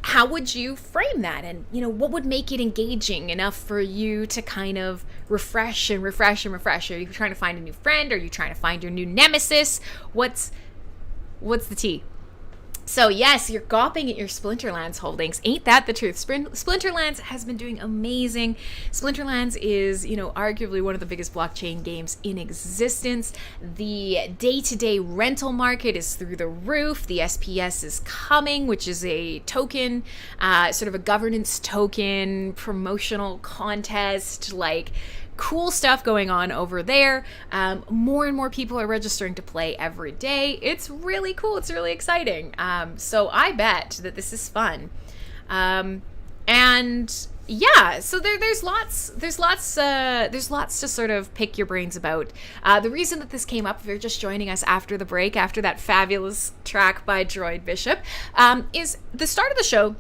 how would you frame that? And, what would make it engaging enough for you to kind of refresh and refresh and refresh? Are you trying to find a new friend? Are you trying to find your new nemesis? What's the tea? So yes, you're gawping at your Splinterlands holdings. Ain't that the truth? Splinterlands has been doing amazing. Splinterlands is, arguably one of the biggest blockchain games in existence. The day-to-day rental market is through the roof. The SPS is coming, which is a token, sort of a governance token, promotional contest, cool stuff going on over there. More and more people are registering to play every day. It's really cool. It's really exciting. So I bet that this is fun. And yeah, so there's lots to sort of pick your brains about. The reason that this came up, if you're just joining us after the break, after that fabulous track by Droid Bishop, is the start of the show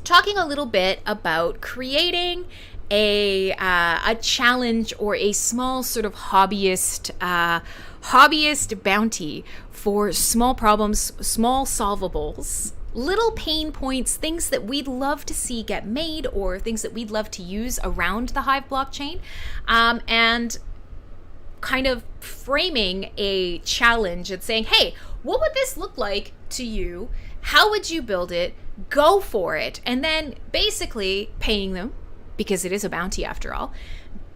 talking a little bit about creating a challenge or a small sort of hobbyist bounty for small problems, small solvables, little pain points, things that we'd love to see get made or things that we'd love to use around the Hive blockchain, and kind of framing a challenge and saying, hey, what would this look like to you? How would you build it? Go for it. And then basically paying them, because it is a bounty after all,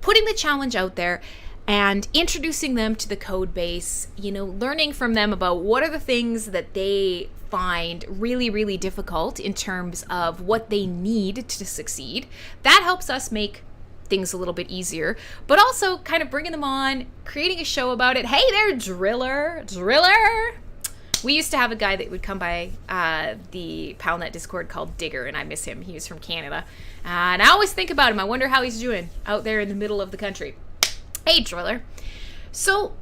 putting the challenge out there and introducing them to the code base, learning from them about what are the things that they find really, really difficult in terms of what they need to succeed. That helps us make things a little bit easier, but also kind of bringing them on, creating a show about it. Hey there, Driller. We used to have a guy that would come by the PalNet Discord called Digger, and I miss him. He was from Canada. And I always think about him. I wonder how he's doing out there in the middle of the country. Hey, Driller. So,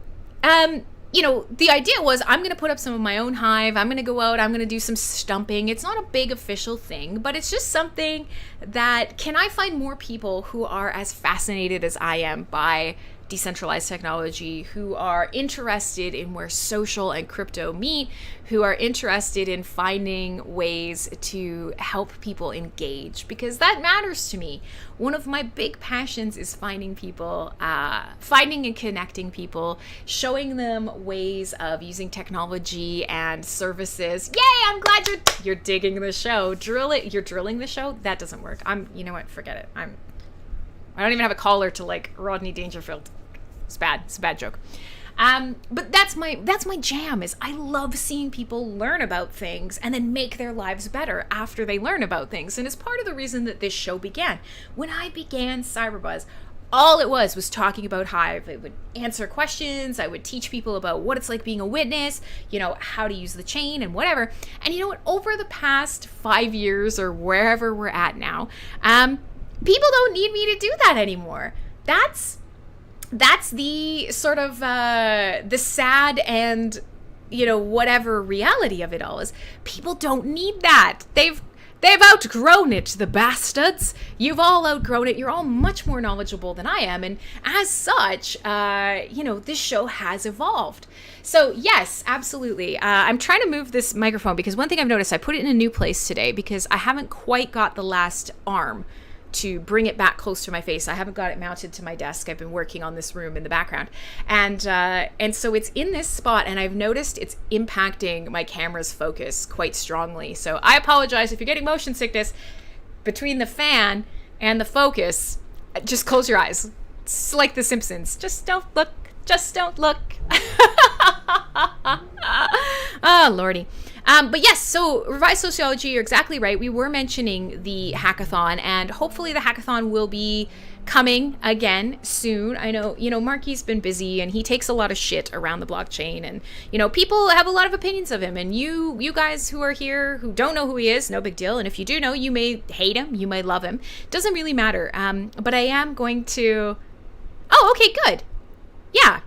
the idea was I'm going to put up some of my own Hive. I'm going to go out. I'm going to do some stumping. It's not a big official thing, but it's just something that, can I find more people who are as fascinated as I am by decentralized technology, who are interested in where social and crypto meet, who are interested in finding ways to help people engage, because that matters to me. One of my big passions is finding people, finding and connecting people, showing them ways of using technology and services. Yay! I'm glad you're digging the show. You're drilling the show? That doesn't work. You know what? Forget it. I don't even have a collar to like Rodney Dangerfield. It's bad. It's a bad joke. But that's my jam. Is I love seeing people learn about things and then make their lives better after they learn about things. And it's part of the reason that this show began. When I began CyberBuzz, all it was talking about Hive. I would answer questions. I would teach people about what it's like being a witness, you know, how to use the chain and whatever. And you know what? Over the past 5 years or wherever we're at now, people don't need me to do that anymore. That's the sort of the sad and, you know, whatever reality of it all is. People don't need that. They've outgrown it, the bastards. You've all outgrown it. You're all much more knowledgeable than I am. And as such, you know, this show has evolved. So yes, absolutely. I'm trying to move this microphone because one thing I've noticed, I put it in a new place today because I haven't quite got the last arm to bring it back close to my face. I haven't got it mounted to my desk. I've been working on this room in the background. And so it's in this spot, and I've noticed it's impacting my camera's focus quite strongly. So I apologize if you're getting motion sickness between the fan and the focus. Just close your eyes. It's like The Simpsons. Just don't look. Just don't look. Oh, Lordy. But yes, so Revised Sociology, you're exactly right. We were mentioning the hackathon, and hopefully the hackathon will be coming again soon. I know, you know, Marky's been busy and he takes a lot of shit around the blockchain, and, you know, people have a lot of opinions of him, and you guys who are here who don't know who he is, no big deal. And if you do know, you may hate him, you may love him. Doesn't really matter. But I am going to... Oh, okay, good. Yeah.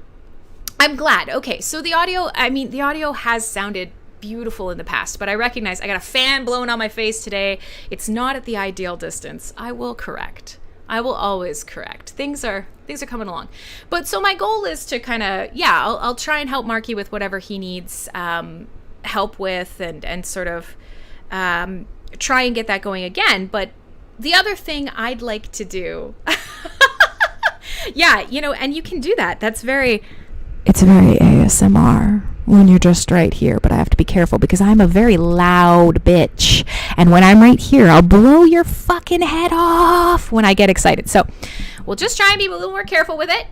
I'm glad. Okay, so the audio has sounded beautiful in the past, but I recognize I got a fan blowing on my face today. It's not at the ideal distance. I will correct. I will always correct. Things are coming along. But so my goal is to kind of, I'll try and help Marky with whatever he needs help with, and sort of try and get that going again. But the other thing I'd like to do, yeah, you know, and you can do that. It's very ASMR when you're just right here, but I have to be careful because I'm a very loud bitch, and when I'm right here, I'll blow your fucking head off when I get excited. So we'll just try and be a little more careful with it.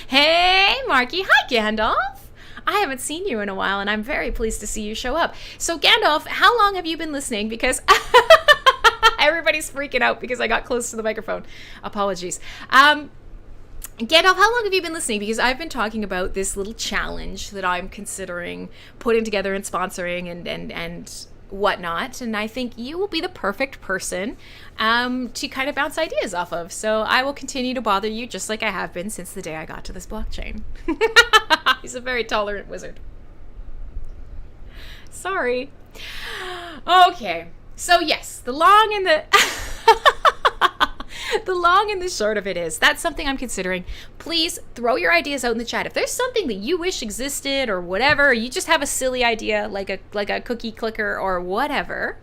Hey, Marky. Hi, Gandalf. I haven't seen you in a while, and I'm very pleased to see you show up. So Gandalf, how long have you been listening? Because everybody's freaking out because I got close to the microphone. Apologies. Gandalf, how long have you been listening? Because I've been talking about this little challenge that I'm considering putting together and sponsoring and whatnot, and I think you will be the perfect person to kind of bounce ideas off of. So I will continue to bother you just like I have been since the day I got to this blockchain. He's a very tolerant wizard. Sorry. Okay. So yes, the long and the... The long and the short of it is, that's something I'm considering. Please throw your ideas out in the chat. If there's something that you wish existed or whatever, or you just have a silly idea like a cookie clicker or whatever,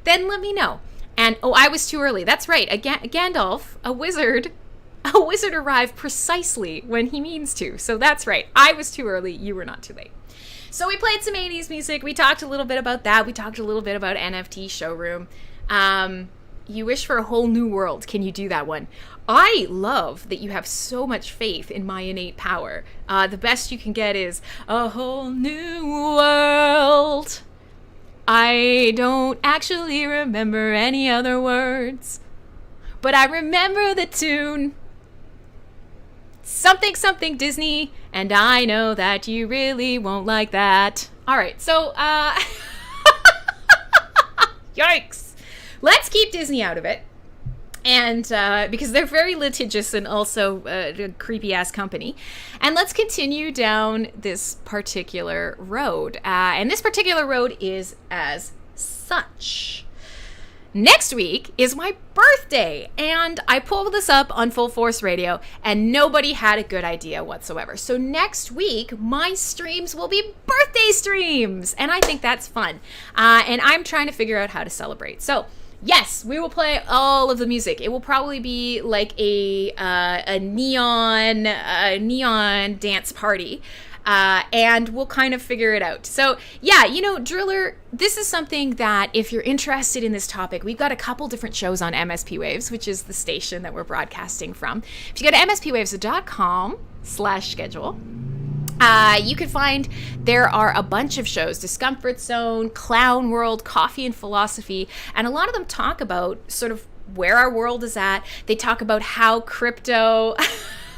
then let me know. And I was too early. That's right. Gandalf, a wizard arrived precisely when he means to. So that's right. I was too early. You were not too late. So we played some 80s music. We talked a little bit about that. We talked a little bit about NFT Showroom. You wish for a whole new world. Can you do that one? I love that you have so much faith in my innate power. The best you can get is a whole new world. I don't actually remember any other words, but I remember the tune. Something, something Disney, and I know that you really won't like that. All right, so, yikes. Let's keep Disney out of it, and because they're very litigious and also a creepy-ass company. And let's continue down this particular road. And this particular road is as such. Next week is my birthday, and I pulled this up on Full Force Radio, and nobody had a good idea whatsoever. So next week, my streams will be birthday streams, and I think that's fun. And I'm trying to figure out how to celebrate. So yes, we will play all of the music. It will probably be like a neon dance party. and we'll kind of figure it out. So yeah, Driller, this is something that if you're interested in this topic, we've got a couple different shows on MSP Waves, which is the station that we're broadcasting from. If you go to mspwaves.com/schedule, you can find there are a bunch of shows: Discomfort Zone, Clown World, Coffee and Philosophy, and a lot of them talk about sort of where our world is at. They talk about how crypto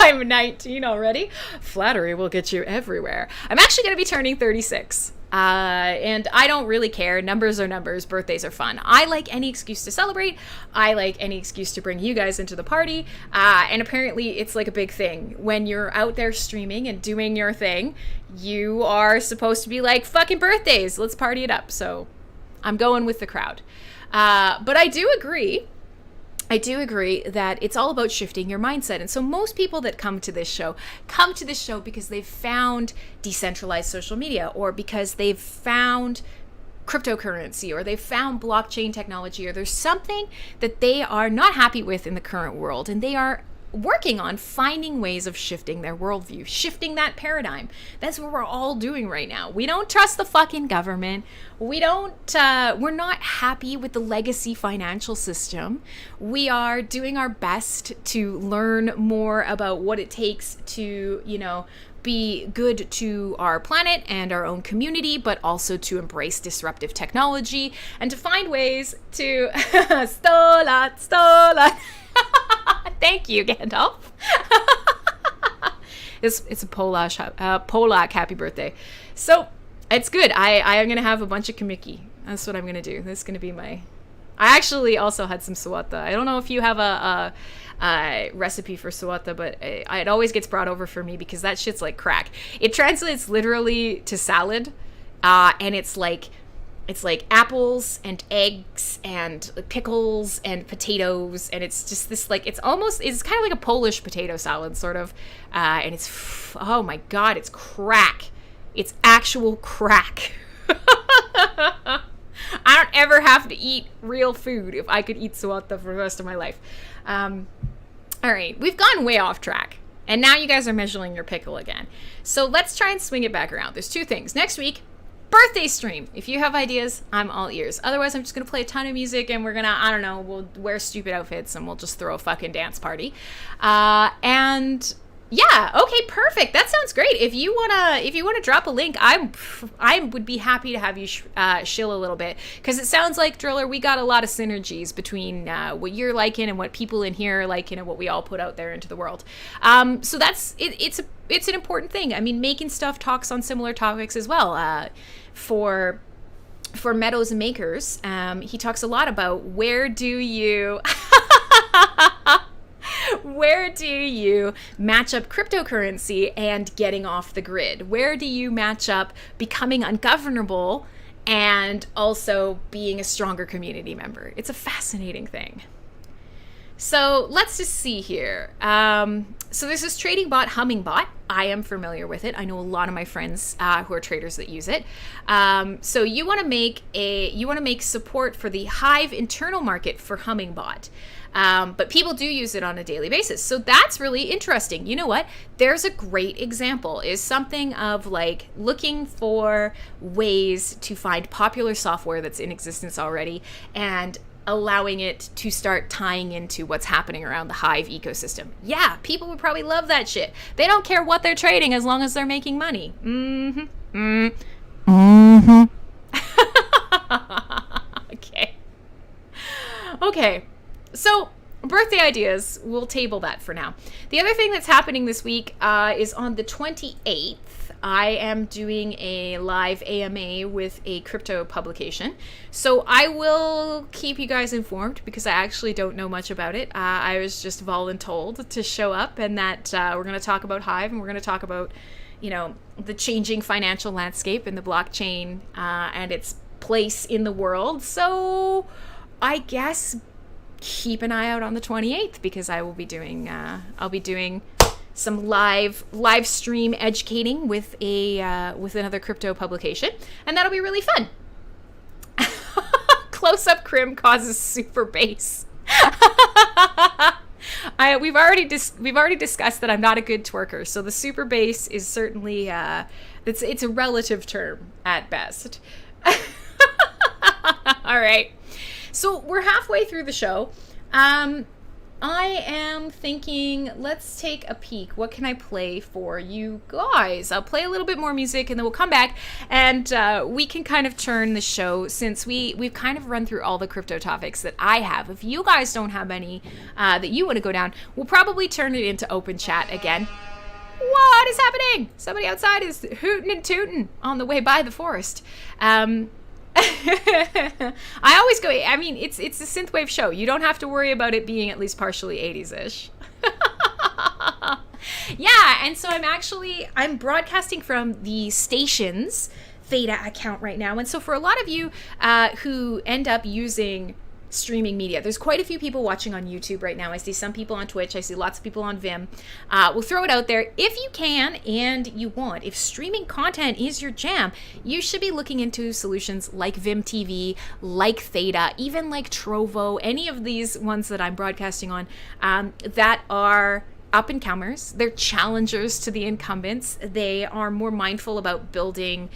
I'm 19 already. Flattery will get you everywhere. I'm actually going to be turning 36. And I don't really care. Numbers are numbers. Birthdays are fun. I like any excuse to celebrate. I like any excuse to bring you guys into the party. And apparently it's like a big thing. When you're out there streaming and doing your thing, you are supposed to be like, fucking birthdays, let's party it up. So I'm going with the crowd. But I do agree that it's all about shifting your mindset. And so most people that come to this show because they've found decentralized social media, or because they've found cryptocurrency, or they've found blockchain technology, or there's something that they are not happy with in the current world, and they are working on finding ways of shifting their worldview, shifting that paradigm. That's what we're all doing right now. We don't trust the fucking government. We're not happy with the legacy financial system. We are doing our best to learn more about what it takes to, be good to our planet and our own community, but also to embrace disruptive technology and to find ways to Stolat. Thank you, Gandalf. It's a Polak happy birthday. So it's good. I am going to have a bunch of kamiki. That's what I'm going to do. That's going to be I actually also had some suwata. I don't know if you have a recipe for suwata, but it always gets brought over for me because that shit's like crack. It translates literally to salad, and it's like apples and eggs and pickles and potatoes, and it's just this it's kind of like a Polish potato salad sort of, and it's oh my god, it's crack. It's actual crack. I don't ever have to eat real food if I could eat suwata for the rest of my life. All right, we've gone way off track, and now you guys are measuring your pickle again. So let's try and swing it back around. There's two things. Next week, birthday stream. If you have ideas, I'm all ears. Otherwise, I'm just going to play a ton of music, and we're going to, we'll wear stupid outfits, and we'll just throw a fucking dance party. And yeah, okay, perfect. That sounds great. If you wanna drop a link, I would be happy to have you shill a little bit, because it sounds like, Driller, we got a lot of synergies between what you're liking and what people in here are liking and what we all put out there into the world. So that's it. It's an important thing. I mean, Making Stuff talks on similar topics as well. For Meadows and Makers, he talks a lot about where do you match up cryptocurrency and getting off the grid? Where do you match up becoming ungovernable and also being a stronger community member? It's a fascinating thing. So let's just see here. So there's this trading bot, Hummingbot. I am familiar with it. I know a lot of my friends who are traders that use it. So you want to make support for the Hive internal market for Hummingbot. But people do use it on a daily basis. So that's really interesting. You know what? There's a great example, is something of like looking for ways to find popular software that's in existence already and allowing it to start tying into what's happening around the Hive ecosystem. Yeah, people would probably love that shit. They don't care what they're trading as long as they're making money. Okay. So, birthday ideas, we'll table that for now. The other thing that's happening this week is on the 28th. I am doing a live AMA with a crypto publication. So I will keep you guys informed because I actually don't know much about it. I was just voluntold to show up, and that we're going to talk about Hive, and we're going to talk about, the changing financial landscape and the blockchain and its place in the world. So I guess keep an eye out on the 28th, because I will be doing some live stream educating with another crypto publication, and that'll be really fun. Close up Crim causes super bass. We've already discussed that I'm not a good twerker, so the super bass is certainly it's a relative term at best. All right, so we're halfway through the show. I am thinking, let's take a peek. What can I play for you guys? I'll play a little bit more music and then we'll come back and we can kind of turn the show, since we've kind of run through all the crypto topics that I have. If you guys don't have any that you want to go down, we'll probably turn it into open chat again. What is happening? Somebody outside is hooting and tooting on the way by the forest. I always go, I mean, it's a synthwave show. You don't have to worry about it being at least partially 80s-ish. Yeah, and so I'm broadcasting from the station's Theta account right now. And so for a lot of you who end up using streaming media, there's quite a few people watching on YouTube right now. I see some people on Twitch. I see lots of people on Vim. We'll throw it out there. If you can and you want, if streaming content is your jam, you should be looking into solutions like Vim TV, like Theta, even like Trovo, any of these ones that I'm broadcasting on that are up and comers. They're challengers to the incumbents. They are more mindful about building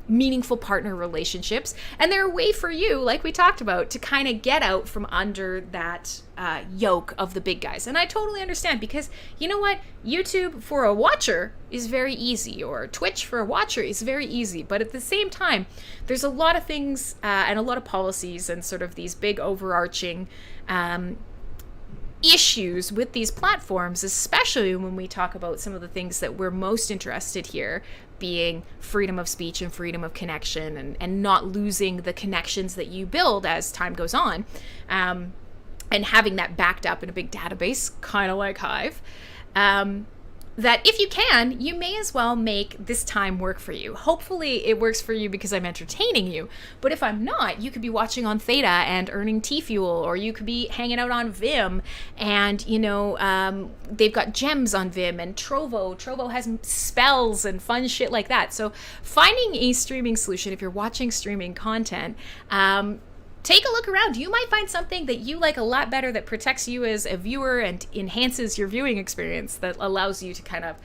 meaningful partner relationships, and they're a way for you, like we talked about, to kind of get out from under that yoke of the big guys. And I totally understand, because you know what, YouTube for a watcher is very easy, or Twitch for a watcher is very easy, but at the same time there's a lot of things and a lot of policies and sort of these big overarching issues with these platforms, especially when we talk about some of the things that we're most interested here, being freedom of speech and freedom of connection, and not losing the connections that you build as time goes on, and having that backed up in a big database, kind of like Hive. That if you can, you may as well make this time work for you. Hopefully it works for you because I'm entertaining you. But if I'm not, you could be watching on Theta and earning T-Fuel, or you could be hanging out on Vim, and, you know, they've got gems on Vim, and Trovo. Trovo has spells and fun shit like that. So finding a streaming solution, if you're watching streaming content, take a look around. You might find something that you like a lot better, that protects you as a viewer and enhances your viewing experience, that allows you to kind of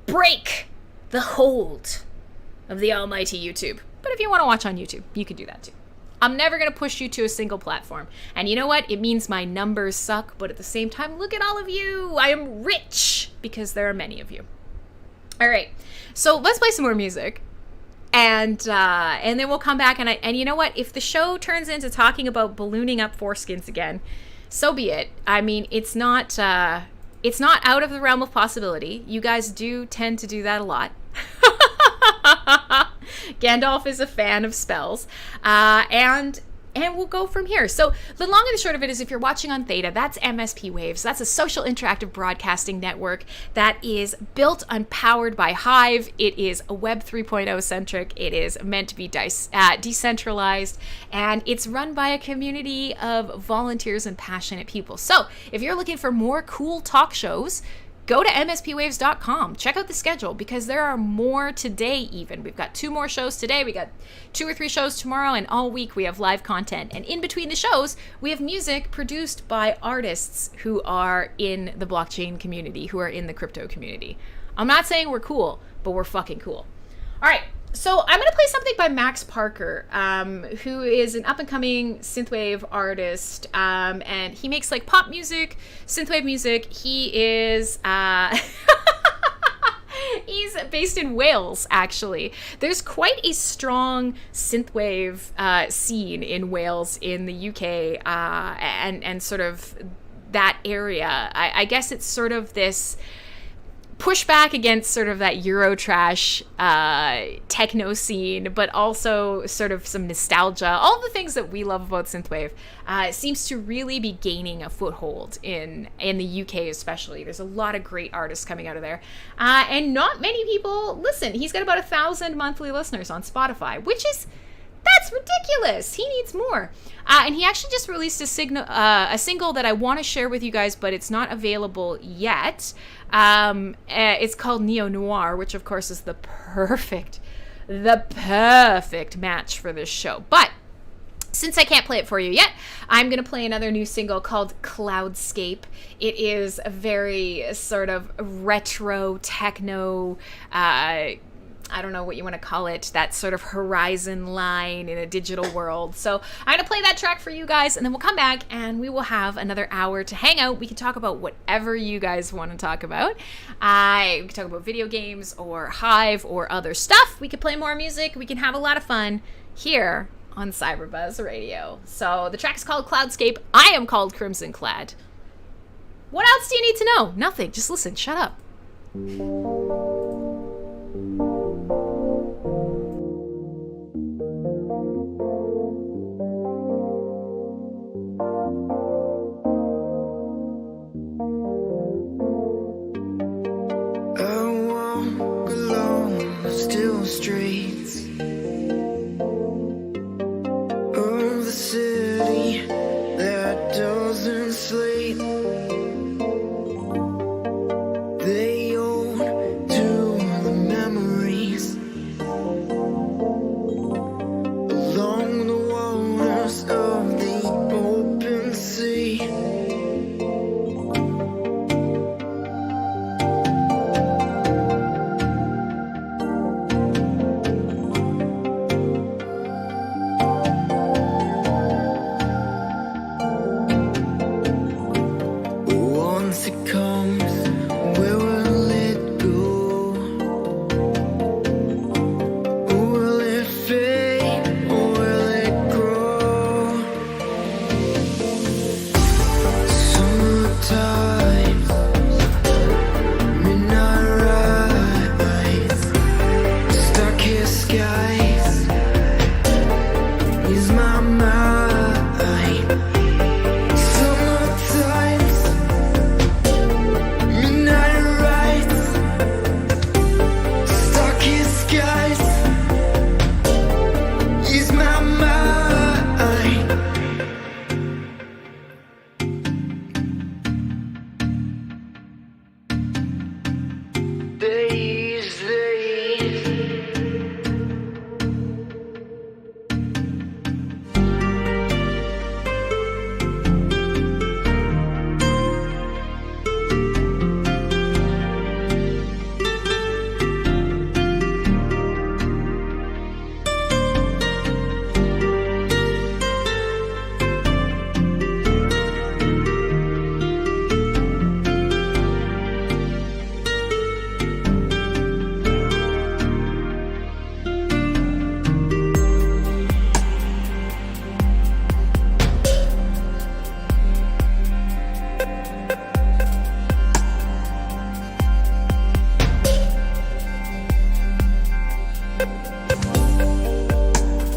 break the hold of the almighty YouTube. But if you want to watch on YouTube, you can do that too. I'm never going to push you to a single platform. And you know what? It means my numbers suck, but at the same time, look at all of you. I am rich because there are many of you. All right. So let's play some more music. And then we'll come back, and you know what? If the show turns into talking about ballooning up foreskins again, so be it. I mean, it's not out of the realm of possibility. You guys do tend to do that a lot. Gandalf is a fan of spells, and we'll go from here. So the long and the short of it is, if you're watching on Theta, that's MSP Waves. That's a social interactive broadcasting network that is built and powered by Hive. It is a Web 3.0 centric. It is meant to be decentralized, and it's run by a community of volunteers and passionate people. So if you're looking for more cool talk shows, go to mspwaves.com. Check out the schedule, because there are more today even. We've got 2 more shows today. We got 2 or 3 shows tomorrow, and all week we have live content. And in between the shows, we have music produced by artists who are in the blockchain community, who are in the crypto community. I'm not saying we're cool, but we're fucking cool. All right. So I'm going to play something by Max Parker, who is an up-and-coming synthwave artist, and he makes, like, pop music, synthwave music. He is... He's based in Wales, actually. There's quite a strong synthwave scene in Wales, in the UK, and sort of that area. I guess it's sort of this pushback against sort of that Eurotrash techno scene, but also sort of some nostalgia. All the things that we love about synthwave seems to really be gaining a foothold in the UK, especially. There's a lot of great artists coming out of there, and not many people listen. He's got about 1,000 monthly listeners on Spotify, which is... that's ridiculous. He needs more. And he actually just released a single that I want to share with you guys, but it's not available yet. It's called Neo Noir, which of course is the perfect match for this show. But Since I can't play it for you yet, I'm going to play another new single called Cloudscape. It is a very sort of retro techno, I don't know what you want to call it, that sort of horizon line in a digital world. So I'm going to play that track for you guys, and then we'll come back and we will have another hour to hang out. We can talk about whatever you guys want to talk about. We can talk about video games or Hive or other stuff. We can play more music. We can have a lot of fun here on CyberBuzz Radio. So the track is called Cloudscape. I am called Crimson Clad. What else do you need to know? Nothing. Just listen. Shut up. I walk along the still streets of the city that doesn't sleep. They own to the memories along the waters of the open sea. Once it comes, where will it go? Will it fade or will it grow? Summertime, midnight rise, starkest skies is my mind. Summertime, midnight rides, starkest skies is my mind. Days.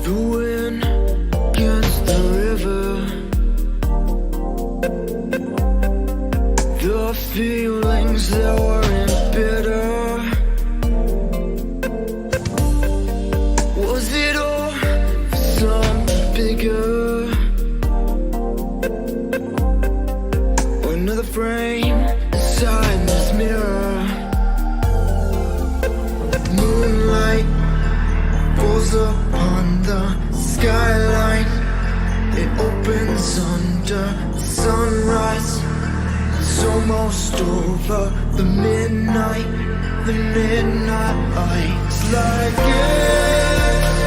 The wind against the river, the feelings that weren't bitter. Was it all for something bigger? Or another frame inside this mirror? Moonlight falls upon the skyline. It opens under the sunrise. It's almost over. The midnight light. It's like everything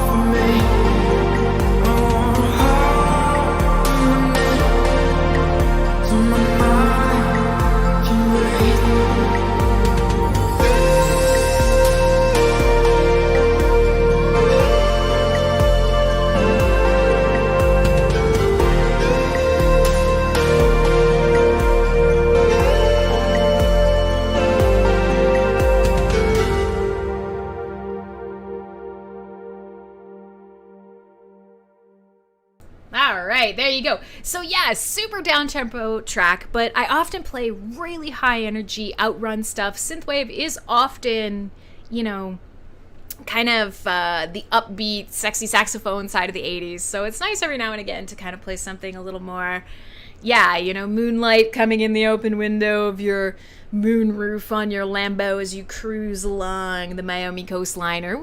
for me. To my mind to breathe. All right, there you go. So yeah, super down-tempo track, but I often play really high energy outrun stuff. Synthwave is often, you know, kind of the upbeat, sexy saxophone side of the 80s. So it's nice every now and again to kind of play something a little more, yeah, you know, moonlight coming in the open window of your moon roof on your Lambo as you cruise along the Miami coastline or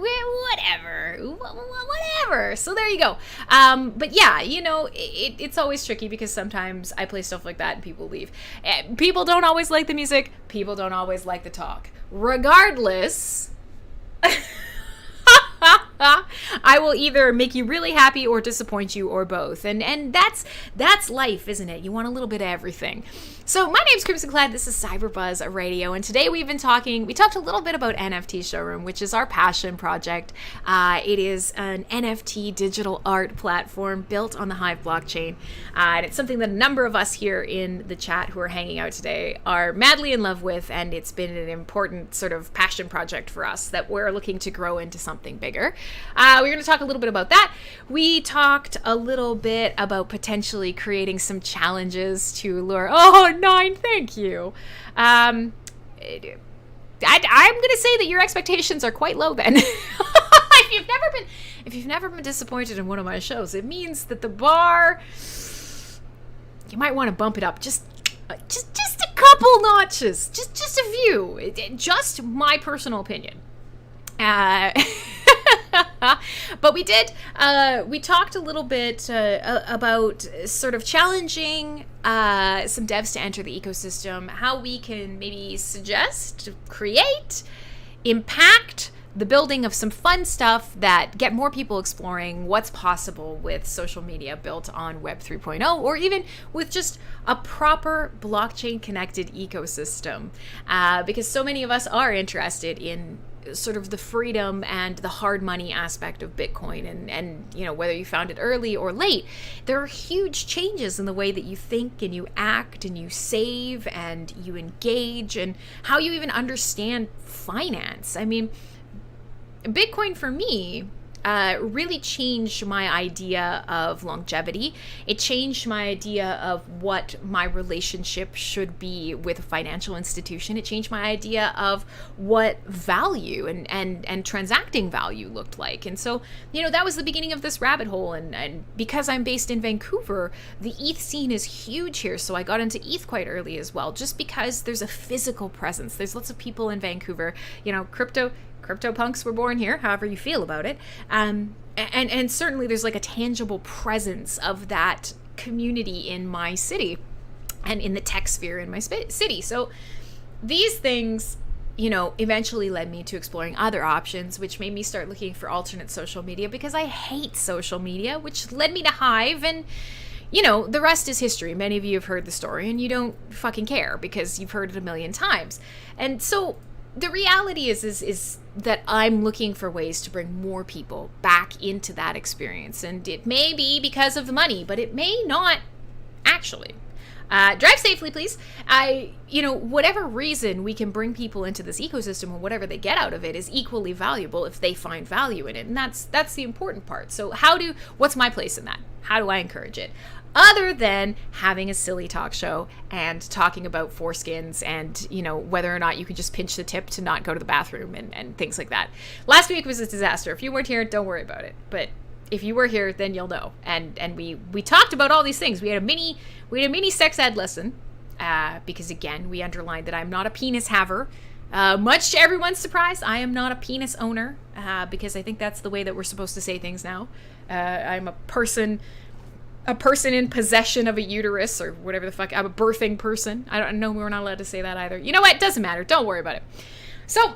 whatever. So there you go. But yeah, it's always tricky because sometimes I play stuff like that and people leave. People don't always like the music. People don't always like the talk. Regardless, I will either make you really happy or disappoint you or both. And that's life, isn't it? You want a little bit of everything. So my name's Crim. This is CyberBuzz Radio, and today we talked a little bit about NFT Showroom, which is our passion project. It is an NFT digital art platform built on the Hive blockchain, and it's something that a number of us here in the chat who are hanging out today are madly in love with, and it's been an important sort of passion project for us that we're looking to grow into something bigger. We're going to talk a little bit about that. We talked a little bit about potentially creating some challenges to lure. Oh, 9, thank you. I'm going to say that your expectations are quite low then. If you've never been disappointed in one of my shows, it means that the bar, you might want to bump it up just a couple notches, just a few. Just my personal opinion. But we talked a little bit about sort of challenging some devs to enter the ecosystem, how we can maybe suggest, create, impact the building of some fun stuff that get more people exploring what's possible with social media built on Web 3.0, or even with just a proper blockchain connected ecosystem, because so many of us are interested in sort of the freedom and the hard money aspect of Bitcoin, and whether you found it early or late, there are huge changes in the way that you think and you act and you save and you engage and how you even understand finance. I mean, Bitcoin for me really changed my idea of longevity. It changed my idea of what my relationship should be with a financial institution. It changed my idea of what value and transacting value looked like. And so, that was the beginning of this rabbit hole. And because I'm based in Vancouver, the ETH scene is huge here. So I got into ETH quite early as well, just because there's a physical presence. There's lots of people in Vancouver, crypto punks were born here, however you feel about it. And certainly there's like a tangible presence of that community in my city and in the tech sphere in my city. So these things, eventually led me to exploring other options, which made me start looking for alternate social media because I hate social media, which led me to Hive. And the rest is history. Many of you have heard the story and you don't fucking care because you've heard it a million times. And so the reality is that I'm looking for ways to bring more people back into that experience. And it may be because of the money, but it may not actually. Drive safely, please. Whatever reason we can bring people into this ecosystem or whatever they get out of it is equally valuable if they find value in it. And that's the important part. So what's my place in that? How do I encourage it? Other than having a silly talk show and talking about foreskins and, whether or not you can just pinch the tip to not go to the bathroom and things like that. Last week was a disaster. If you weren't here, don't worry about it. But if you were here, then you'll know. And we talked about all these things. We had a mini sex ed lesson because, again, we underlined that I'm not a penis haver. Much to everyone's surprise, I am not a penis owner because I think that's the way that we're supposed to say things now. I'm a person in possession of a uterus or whatever the fuck. I'm a birthing person. I don't know. We're not allowed to say that either. You know what? It doesn't matter. Don't worry about it. So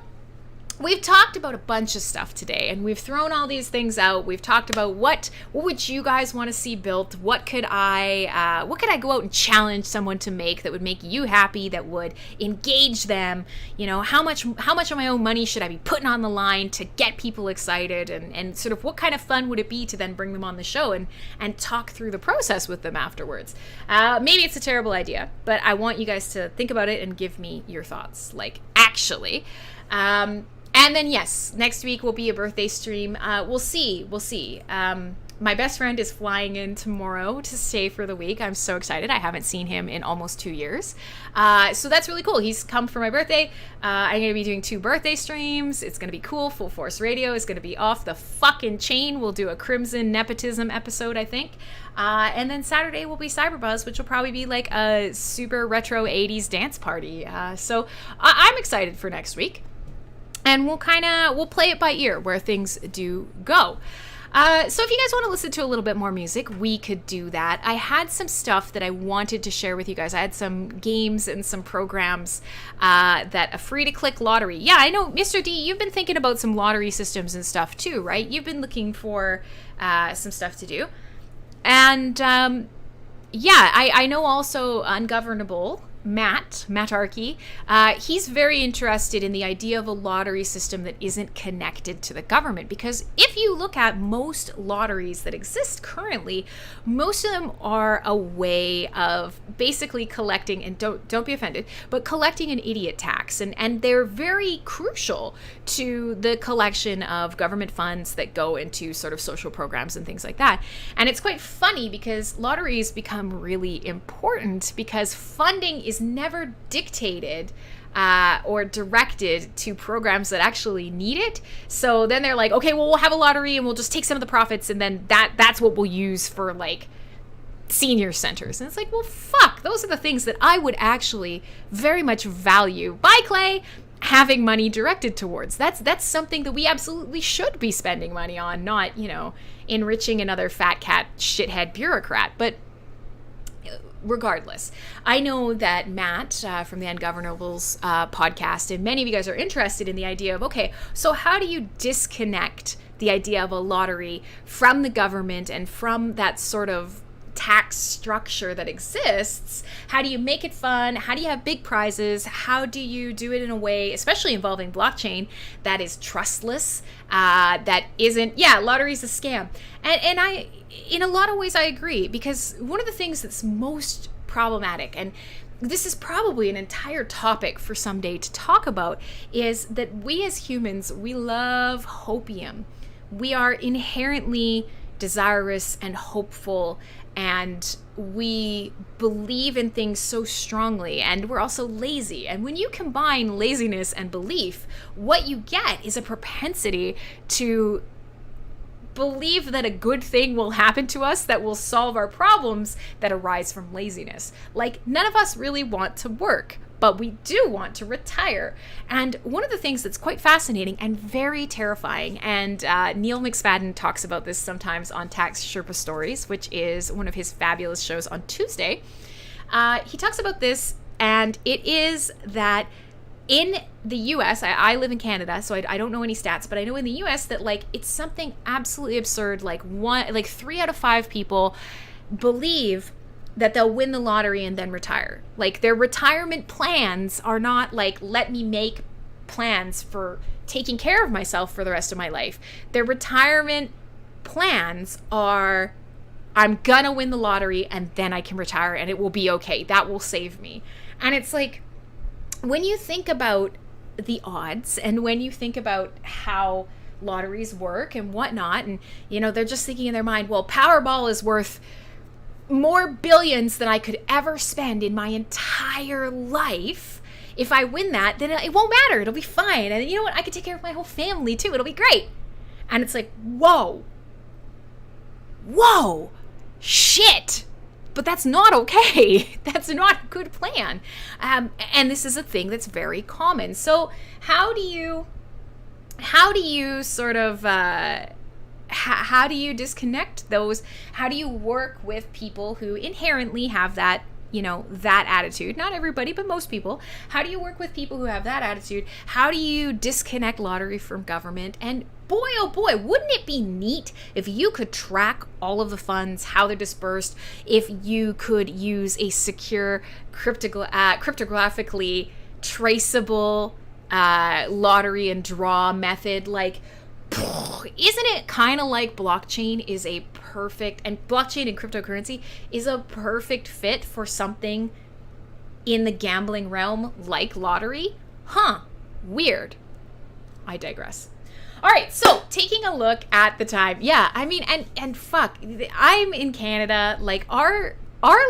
we've talked about a bunch of stuff today, and we've thrown all these things out. We've talked about what would you guys want to see built? What could I go out and challenge someone to make that would make you happy, that would engage them? How much of my own money should I be putting on the line to get people excited? And sort of what kind of fun would it be to then bring them on the show and talk through the process with them afterwards? Maybe it's a terrible idea, but I want you guys to think about it and give me your thoughts. Like, actually. And then, yes, next week will be a birthday stream. We'll see. My best friend is flying in tomorrow to stay for the week. I'm so excited. I haven't seen him in almost 2 years. So that's really cool. He's come for my birthday. I'm going to be doing 2 birthday streams. It's going to be cool. Full Force Radio is going to be off the fucking chain. We'll do a Crimson Nepotism episode, I think. And then Saturday will be CyberBuzz, which will probably be like a super retro 80s dance party. So I'm excited for next week. and we'll play it by ear where things do go. So if you guys want to listen to a little bit more music, we could do that. I had some stuff that I wanted to share with you guys. I had some games and some programs that a free-to-click lottery. Yeah, I know, Mr. D, you've been thinking about some lottery systems and stuff too, right? You've been looking for some stuff to do. And yeah, I know also Ungovernable, Matt Arkey, he's very interested in the idea of a lottery system that isn't connected to the government, because if you look at most lotteries that exist currently, most of them are a way of basically collecting, and don't be offended, but collecting an idiot tax, and they're very crucial to the collection of government funds that go into sort of social programs and things like that. And it's quite funny because lotteries become really important because funding is never dictated or directed to programs that actually need it. So then they're like, okay, well, we'll have a lottery and we'll just take some of the profits, and then that's what we'll use for like senior centers. And it's like, well, fuck, those are the things that I would actually very much value. Bye, Clay. Having money directed towards. That's something that we absolutely should be spending money on, not, enriching another fat cat shithead bureaucrat. But regardless, I know that Matt from the Ungovernables podcast, and many of you guys are interested in the idea of, okay, so how do you disconnect the idea of a lottery from the government and from that sort of tax structure that exists? How do you make it fun? How do you have big prizes? How do you do it in a way, especially involving blockchain, that is trustless, that isn't, lottery's a scam. And I, in a lot of ways, I agree, because one of the things that's most problematic, and this is probably an entire topic for someday to talk about, is that we as humans, we love hopium. We are inherently desirous and hopeful, and we believe in things so strongly, and we're also lazy. And when you combine laziness and belief, what you get is a propensity to believe that a good thing will happen to us that will solve our problems that arise from laziness. Like, none of us really want to work, but we do want to retire. And one of the things that's quite fascinating and very terrifying, and Neil McSpadden talks about this sometimes on Tax Sherpa Stories, which is one of his fabulous shows on Tuesday. He talks about this, and it is that in the US, I live in Canada, so I don't know any stats, but I know in the US that, like, it's something absolutely absurd. Like 3 out of 5 people believe that they'll win the lottery and then retire. Like, their retirement plans are not like, let me make plans for taking care of myself for the rest of my life. Their retirement plans are, I'm gonna win the lottery and then I can retire and it will be okay. That will save me. And it's like, when you think about the odds and when you think about how lotteries work and whatnot, and, they're just thinking in their mind, well, Powerball is worth more billions than I could ever spend in my entire life. If I win that, then it won't matter. It'll be fine. And you know what? I could take care of my whole family too. It'll be great. And it's like, whoa, shit. But that's not okay. That's not a good plan. And this is a thing that's very common. So how do you sort of, how do you disconnect those? How do you work with people who inherently have that, that attitude? Not everybody, but most people. How do you work with people who have that attitude? How do you disconnect lottery from government? And boy, oh boy, wouldn't it be neat if you could track all of the funds, how they're dispersed, if you could use a secure, cryptographically traceable lottery and draw method? Like, isn't it kind of like blockchain is a perfect, and blockchain and cryptocurrency is a perfect fit for something in the gambling realm like lottery? Weird. I digress. All right, so taking a look at the time. Yeah, I mean, and fuck, I'm in Canada. Like, our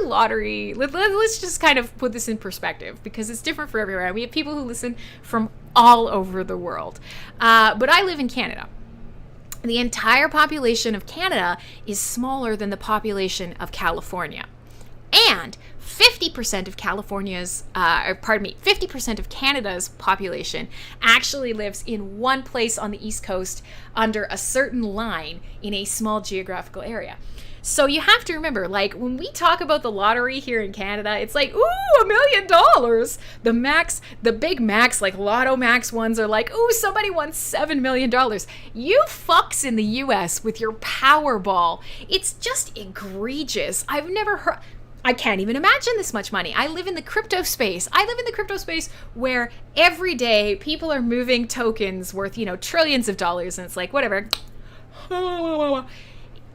lottery, let's just kind of put this in perspective because it's different for everywhere. We have people who listen from all over the world. But I live in Canada. The entire population of Canada is smaller than the population of California. And 50% of 50% of Canada's population actually lives in one place on the East Coast under a certain line in a small geographical area. So you have to remember, like, when we talk about the lottery here in Canada, it's like, ooh, $1 million. The big max, like Lotto Max ones are like, ooh, somebody won $7 million. You fucks in the US with your Powerball. It's just egregious. I've never heard... I can't even imagine this much money. I live in the crypto space. Where every day people are moving tokens worth, trillions of dollars, and it's like, whatever.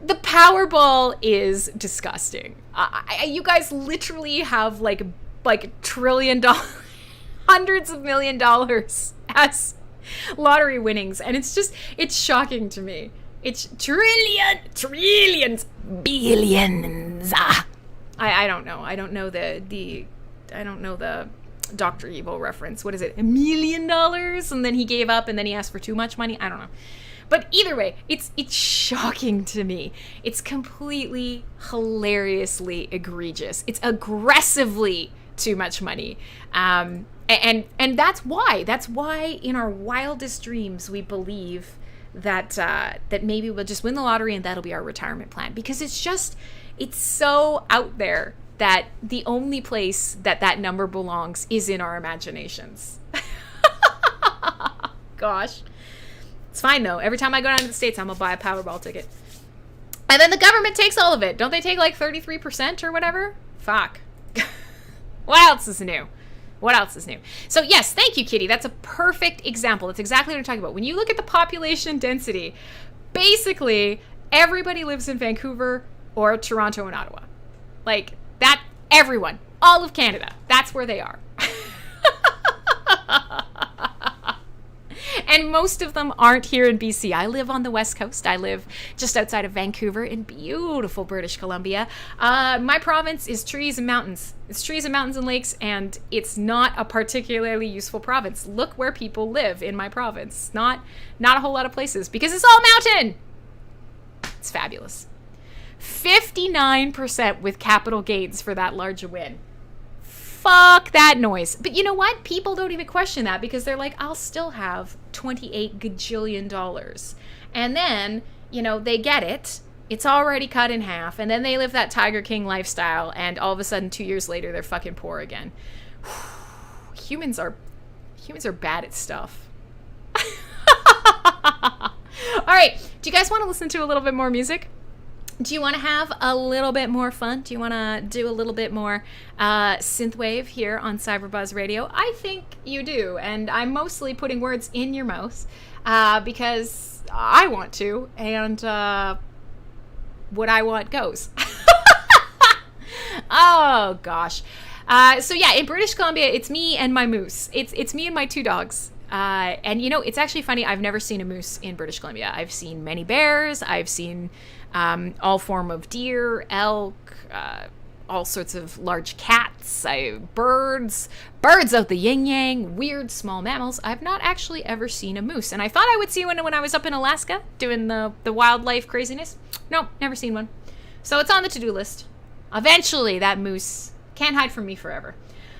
The Powerball is disgusting. You guys literally have like $1 trillion, hundreds of $1 million as lottery winnings, and it's shocking to me. It's trillions, billions. I don't know. I don't know the Dr. Evil reference. What is it? $1 million? And then he gave up and then he asked for too much money. I don't know. But either way, it's shocking to me. It's completely hilariously egregious. It's aggressively too much money. And that's why in our wildest dreams we believe that maybe we'll just win the lottery and that'll be our retirement plan, because it's so out there that the only place that number belongs is in our imaginations. Gosh. It's fine, though. Every time I go down to the States, I'm going to buy a Powerball ticket. And then the government takes all of it. Don't they take like 33% or whatever? Fuck. What else is new? So yes, thank you, Kitty. That's a perfect example. That's exactly what I'm talking about. When you look at the population density, basically everybody lives in Vancouver or Toronto and Ottawa. Like that, everyone, all of Canada, that's where they are. And most of them aren't here in BC. I live on the West Coast. I live just outside of Vancouver in beautiful British Columbia. My province is trees and mountains. It's trees and mountains and lakes, and it's not a particularly useful province. Look where people live in my province. Not a whole lot of places, because it's all mountain. It's fabulous. 59% with capital gains for that large a win. Fuck that noise. But you know what? People don't even question that, because they're like, I'll still have $28 gajillion. And then, they get it. It's already cut in half. And then they live that Tiger King lifestyle. And all of a sudden, 2 years later, they're fucking poor again. Humans are bad at stuff. All right. Do you guys want to listen to a little bit more music? Do you want to have a little bit more fun? Do you want to do a little bit more synthwave here on CyberBuzz Radio? I think you do, and I'm mostly putting words in your mouth because I want to, and what I want goes. Oh, gosh. So yeah, in British Columbia, it's me and my moose. It's me and my two dogs. And it's actually funny. I've never seen a moose in British Columbia. I've seen many bears. I've seen all form of deer, elk, all sorts of large cats, birds out the yin-yang, weird small mammals. I've not actually ever seen a moose. And I thought I would see one when I was up in Alaska doing the wildlife craziness. Nope, never seen one. So it's on the to-do list. Eventually, that moose can't hide from me forever.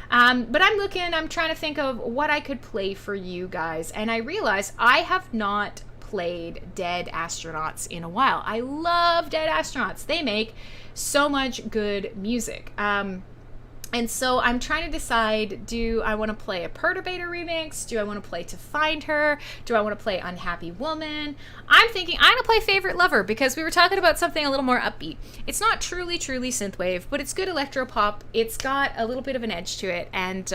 But I'm trying to think of what I could play for you guys. And I realized I have not played Dead Astronauts in a while. I love Dead Astronauts. They make so much good music. And so I'm trying to decide, do I want to play a Perturbator remix? Do I want to play To Find Her? Do I want to play Unhappy Woman? I'm thinking I'm going to play Favorite Lover, because we were talking about something a little more upbeat. It's not truly synthwave, but it's good electropop. It's got a little bit of an edge to it, and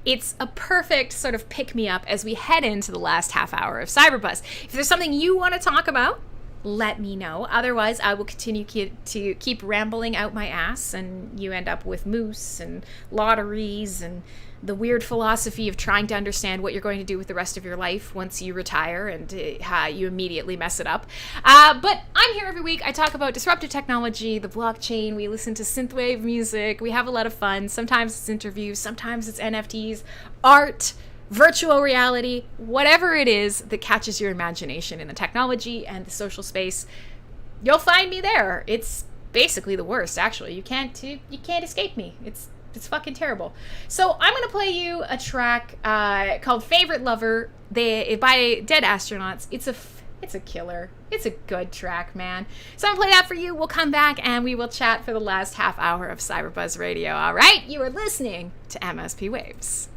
it's a perfect sort of pick-me-up as we head into the last half hour of CyberBuzz. If there's something you want to talk about, let me know. Otherwise, I will continue to keep rambling out my ass, and you end up with moose and lotteries and the weird philosophy of trying to understand what you're going to do with the rest of your life once you retire, and you immediately mess it up. But I'm here every week. I talk about disruptive technology, the blockchain. We listen to synthwave music. We have a lot of fun. Sometimes it's interviews. Sometimes it's NFTs, art, virtual reality, whatever it is that catches your imagination in the technology and the social space, you'll find me there. It's basically the worst, actually. You can't escape me. It's fucking terrible. So I'm gonna play you a track called "Favorite Lover" by Dead Astronauts. It's a killer. It's a good track, man. So I'm gonna play that for you. We'll come back and we will chat for the last half hour of CyberBuzz Radio. All right, you are listening to MSP Waves.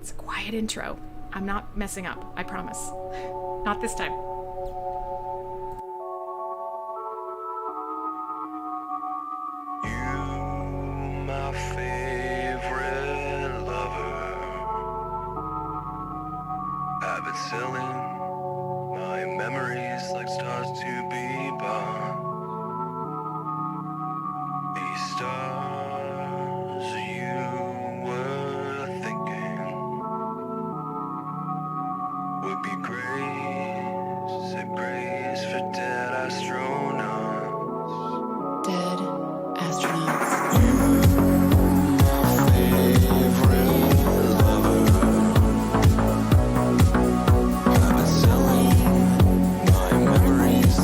It's a quiet intro. I'm not messing up, I promise. Not this time. You, my favorite lover, I've been selling my memories like stars to be bought. These stars you were thinking would be grace for dead astronauts. Dead astronauts.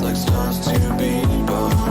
Like stars to be born.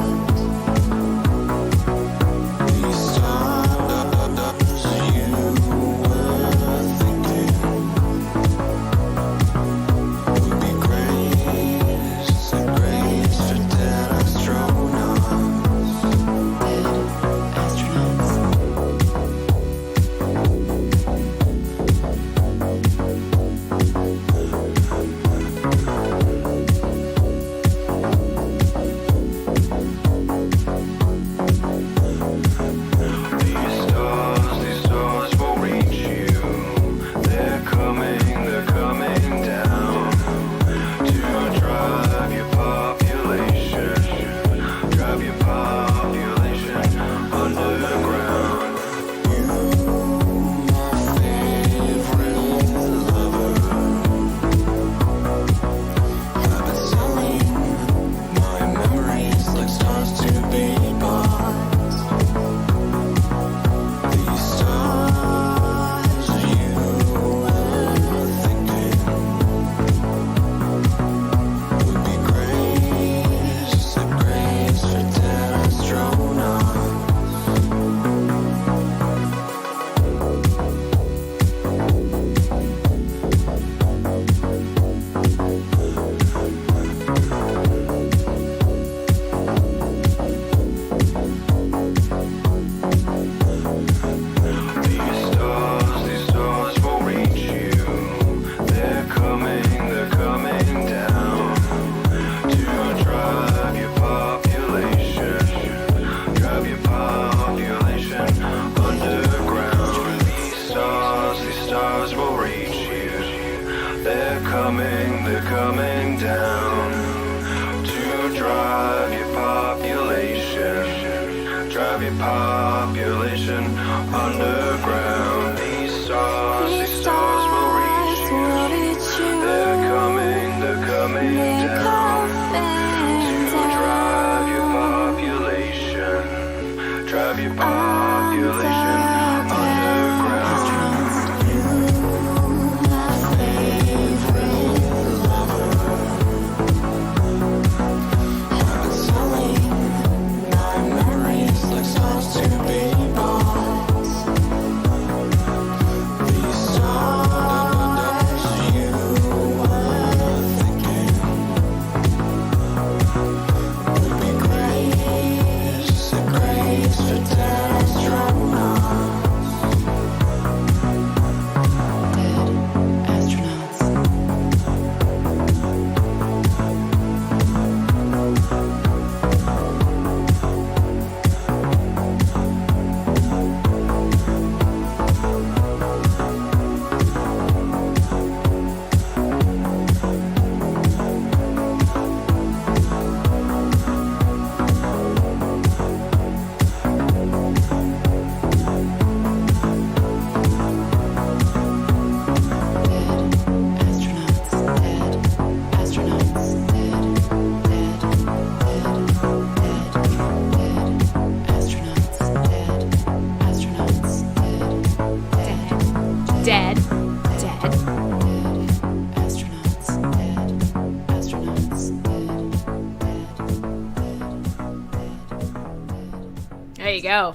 go.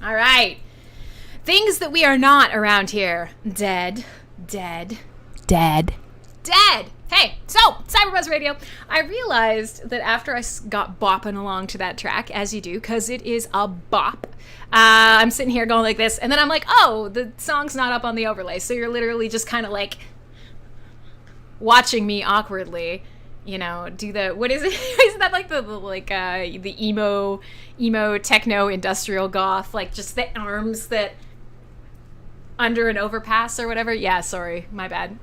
All right. Things that we are not around here. Dead. Hey, so, CyberBuzz Radio. I realized that after I got bopping along to that track, as you do, because it is a bop, I'm sitting here going like this, and then I'm like, oh, the song's not up on the overlay. So you're literally just kind of like watching me awkwardly, you know, do the, what is it? Isn't that like the emo, techno, industrial goth, like just the arms that under an overpass or whatever? Yeah, sorry, my bad.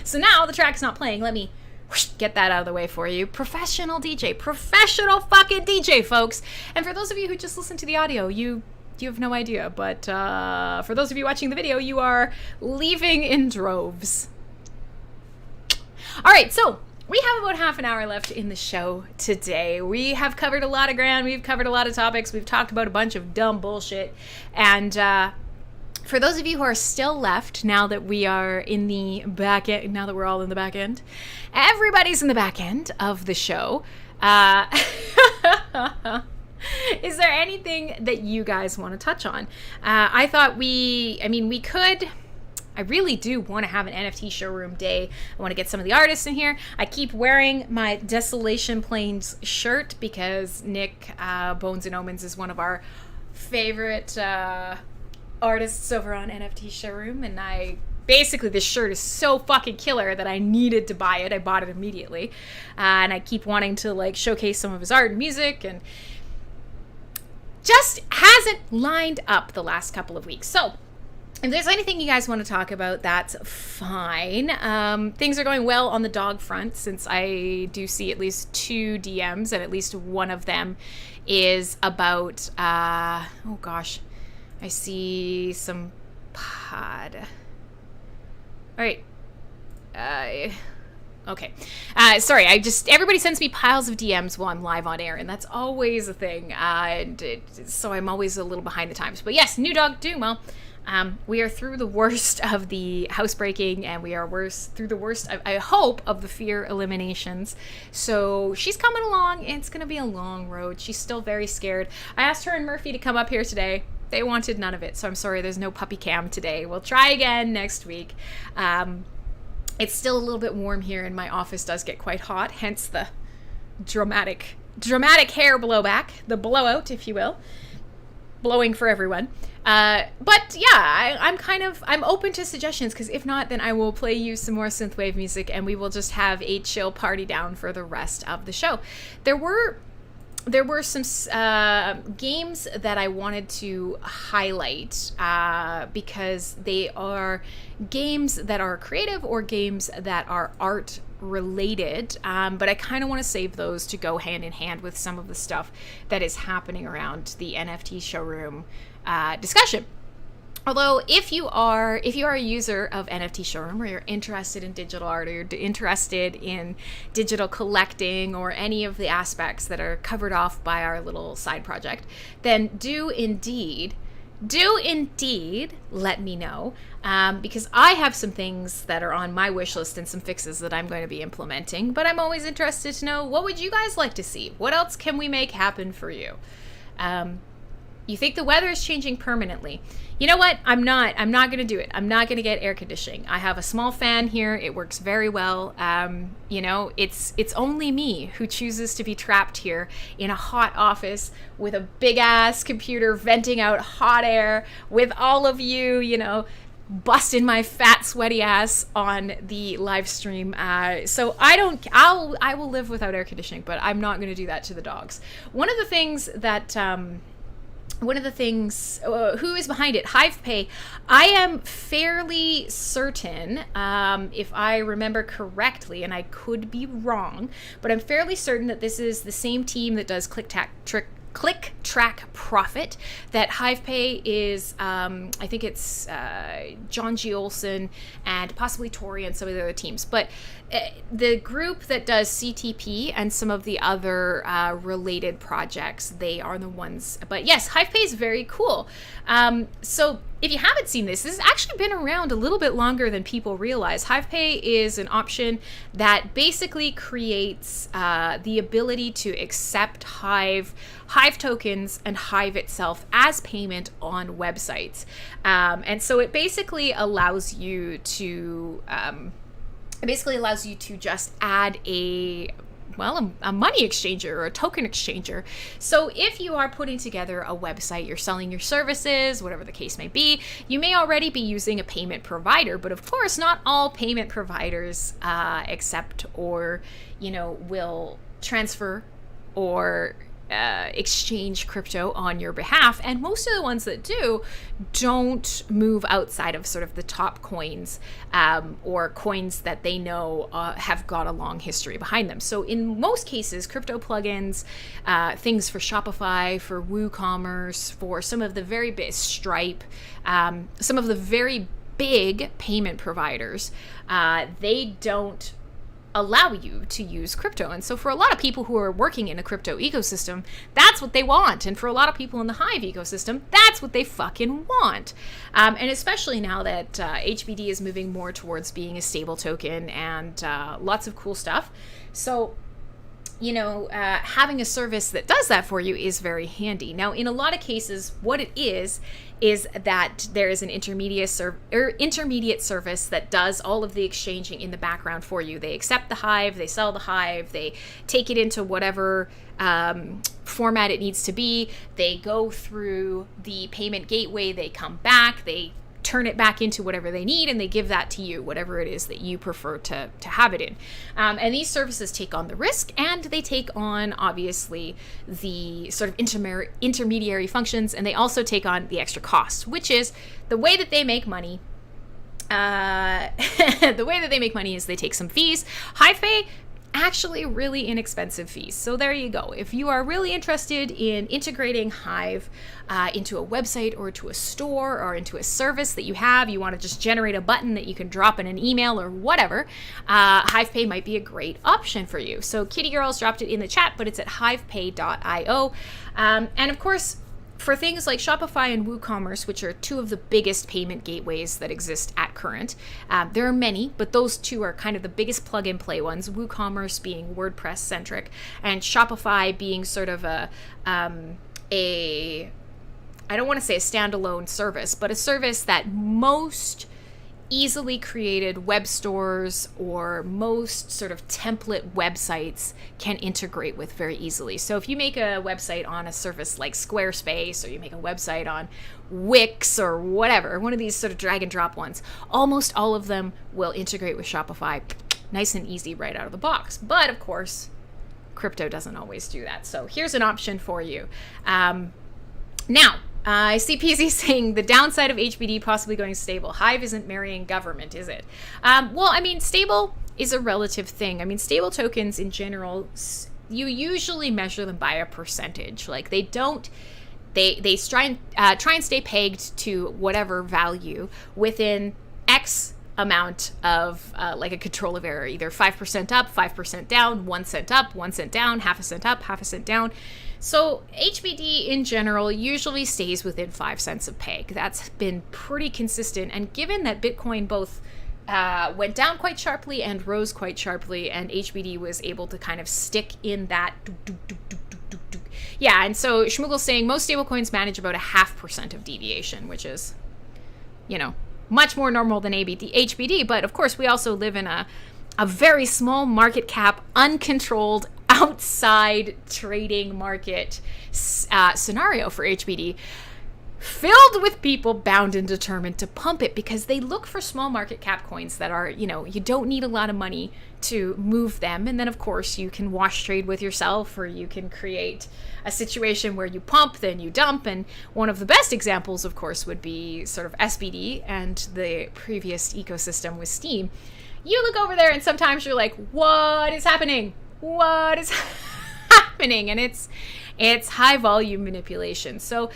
So now the track's not playing. Let me get that out of the way for you. Professional fucking DJ, folks. And for those of you who just listen to the audio, you have no idea. But for those of you watching the video, you are leaving in droves. All right, so we have about half an hour left in the show today. We have covered a lot of ground. We've covered a lot of topics. We've talked about a bunch of dumb bullshit. And for those of you who are still left, now that we are in the back end, now that we're all in the back end, everybody's in the back end of the show. Is there anything that you guys want to touch on? I thought we could. I really do want to have an NFT showroom day. I want to get some of the artists in here. I keep wearing my Desolation Plains shirt because Nick Bones and Omens is one of our favorite artists over on NFT Showroom, and this shirt is so fucking killer that I needed to buy it. I bought it immediately, and I keep wanting to like showcase some of his art and music, and just hasn't lined up the last couple of weeks. So if there's anything you guys want to talk about, that's fine. Things are going well on the dog front, since I do see at least 2 DMs, and at least one of them is about oh gosh, I see some pod. All right. Okay. Sorry, everybody sends me piles of DMs while I'm live on air, and that's always a thing. So I'm always a little behind the times. But yes, new dog doing well. We are through the worst of the housebreaking, and we are through the worst, I hope, of the fear eliminations. So she's coming along. It's going to be a long road. She's still very scared. I asked her and Murphy to come up here today. They wanted none of it, so I'm sorry there's no puppy cam today. We'll try again next week. It's still a little bit warm here, and my office does get quite hot, hence the dramatic hair blowback, the blowout, if you will. Blowing for everyone. But yeah, I'm open to suggestions, because if not, then I will play you some more synthwave music, and we will just have a chill party down for the rest of the show. There were some games that I wanted to highlight because they are games that are creative or games that are art related, but I kind of want to save those to go hand in hand with some of the stuff that is happening around the NFT showroom discussion. Although, if you are a user of NFT Showroom, or you're interested in digital art, or you're interested in digital collecting, or any of the aspects that are covered off by our little side project, then do indeed let me know, because I have some things that are on my wish list and some fixes that I'm going to be implementing. But I'm always interested to know, what would you guys like to see? What else can we make happen for you? You think the weather is changing permanently? You know what? I'm not going to do it. I'm not going to get air conditioning. I have a small fan here. It works very well. It's only me who chooses to be trapped here in a hot office with a big ass computer venting out hot air, with all of you, busting my fat sweaty ass on the live stream. So I will live without air conditioning, but I'm not going to do that to the dogs. One of the things, who is behind it? Hive Pay. I am fairly certain, if I remember correctly, and I could be wrong, but I'm fairly certain that this is the same team that does Click Track Profit. That Hive Pay is, I think it's John G. Olson and possibly Tori and some of the other teams. But the group that does CTP and some of the other related projects, they are the ones. But yes, Hive Pay is very cool. So if you haven't seen this, this has actually been around a little bit longer than people realize. HivePay is an option that basically creates the ability to accept Hive tokens and Hive itself as payment on websites. And so it basically allows you to just add a money exchanger or a token exchanger. So if you are putting together a website, you're selling your services, whatever the case may be, you may already be using a payment provider, but of course not all payment providers accept or, will transfer or exchange crypto on your behalf. And most of the ones that do don't move outside of sort of the top coins or coins that they know have got a long history behind them. So in most cases, crypto plugins, things for Shopify, for WooCommerce, for some of the very big Stripe, some of the very big payment providers, they don't allow you to use crypto. And so for a lot of people who are working in a crypto ecosystem, that's what they want. And for a lot of people in the Hive ecosystem, that's what they fucking want. And especially now that HBD is moving more towards being a stable token and lots of cool stuff. So having a service that does that for you is very handy. Now, in a lot of cases, what it is that there is an intermediate service that does all of the exchanging in the background for you. They accept the Hive, they sell the Hive, they take it into whatever format it needs to be. They go through the payment gateway, they come back, they turn it back into whatever they need, and they give that to you, whatever it is that you prefer to have it in. And these services take on the risk, and they take on, obviously, the sort of intermediary functions, and they also take on the extra cost, which is the way that they make money. The way that they make money is they take some fees. HivePay, actually really inexpensive fees. So there you go. If you are really interested in integrating Hive into a website or to a store or into a service that you want to just generate a button that you can drop in an email or whatever, HivePay might be a great option for you. So Kitty Girls dropped it in the chat, but it's at hivepay.io. And of course, for things like Shopify and WooCommerce, which are two of the biggest payment gateways that exist at current, there are many, but those two are kind of the biggest plug-and-play ones, WooCommerce being WordPress-centric, and Shopify being sort of I don't want to say a standalone service, but a service that most easily created web stores or most sort of template websites can integrate with very easily. So if you make a website on a service like Squarespace, or you make a website on Wix or whatever, one of these sort of drag and drop ones, almost all of them will integrate with Shopify nice and easy right out of the box. But of course, crypto doesn't always do that. So here's an option for you. Now, I see PZ saying the downside of HBD possibly going stable. Hive isn't marrying government, is it? Stable is a relative thing. Stable tokens in general, you usually measure them by a percentage. Like they try and stay pegged to whatever value within X amount of like a control of error, either 5% up, 5% down, 1 cent up, 1 cent down, half a cent up, half a cent down. So HBD in general usually stays within 5 cents of peg. That's been pretty consistent. And given that Bitcoin both went down quite sharply and rose quite sharply, and HBD was able to kind of stick in that. Yeah, and so Schmugel's saying most stablecoins manage about 0.5% of deviation, which is, much more normal than HBD. But of course, we also live in a very small market cap, uncontrolled, outside trading market scenario for HBD, filled with people bound and determined to pump it because they look for small market cap coins that are, you don't need a lot of money to move them. And then, of course, you can wash trade with yourself, or you can create a situation where you pump, then you dump. And one of the best examples, of course, would be sort of SBD and the previous ecosystem with Steem. You look over there and sometimes you're like, what is happening? What is happening? And it's high volume manipulation. So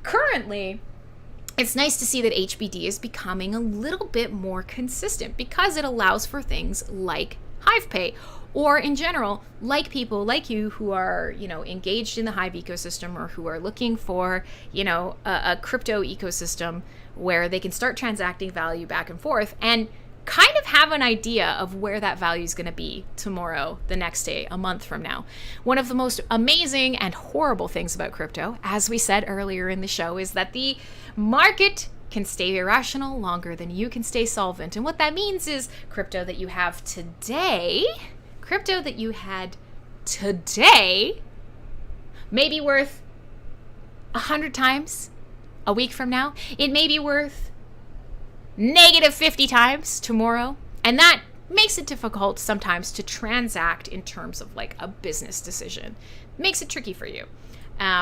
currently, it's nice to see that HBD is becoming a little bit more consistent because it allows for things like HivePay or in general, like people like you who are, engaged in the Hive ecosystem, or who are looking for, a crypto ecosystem where they can start transacting value back and forth and kind of have an idea of where that value is going to be tomorrow, the next day, a month from now. One of the most amazing and horrible things about crypto, as we said earlier in the show, is that the market can stay irrational longer than you can stay solvent. And what that means is crypto that you have today, crypto that you had today, may be worth 100 times a week from now. It may be worth negative 50 times tomorrow. And that makes it difficult sometimes to transact in terms of like a business decision. Makes it tricky for you.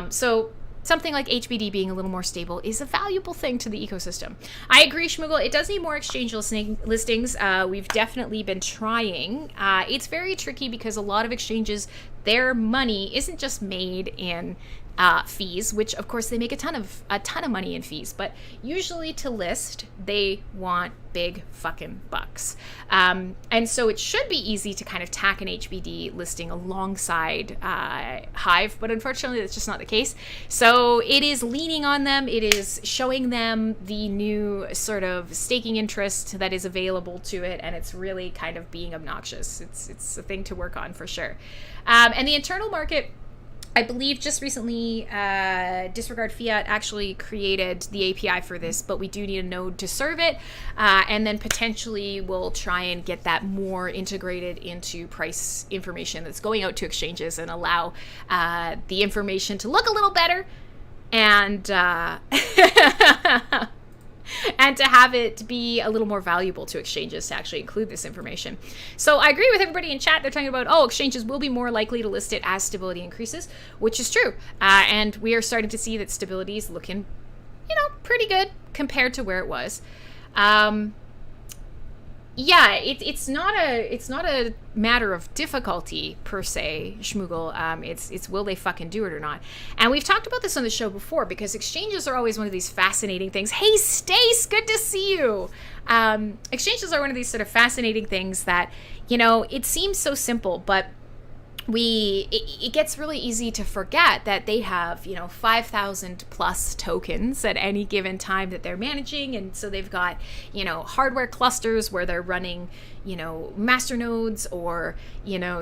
So something like HBD being a little more stable is a valuable thing to the ecosystem. I agree, Schmoogle. It does need more exchange listings. We've definitely been trying. It's very tricky because a lot of exchanges, their money isn't just made in fees, which of course they make a ton of money in fees, but usually to list they want big fucking bucks, and so it should be easy to kind of tack an HBD listing alongside Hive, but unfortunately that's just not the case. So it is leaning on them, it is showing them the new sort of staking interest that is available to it, and it's really kind of being obnoxious. It's a thing to work on for sure. And the internal market, I believe just recently, Disregard Fiat actually created the API for this, but we do need a node to serve it. And then potentially we'll try and get that more integrated into price information that's going out to exchanges and allow the information to look a little better and and to have it be a little more valuable to exchanges to actually include this information. So I agree with everybody in chat. They're talking about, exchanges will be more likely to list it as stability increases, which is true. And we are starting to see that stability is looking, pretty good compared to where it was. Yeah, it's not a matter of difficulty per se, Schmoogle. It's will they fucking do it or not? And we've talked about this on the show before because exchanges are always one of these fascinating things. Hey, Stace, good to see you. Exchanges are one of these sort of fascinating things that, it seems so simple, but it gets really easy to forget that they have 5,000 plus tokens at any given time that they're managing, and so they've got hardware clusters where they're running master nodes or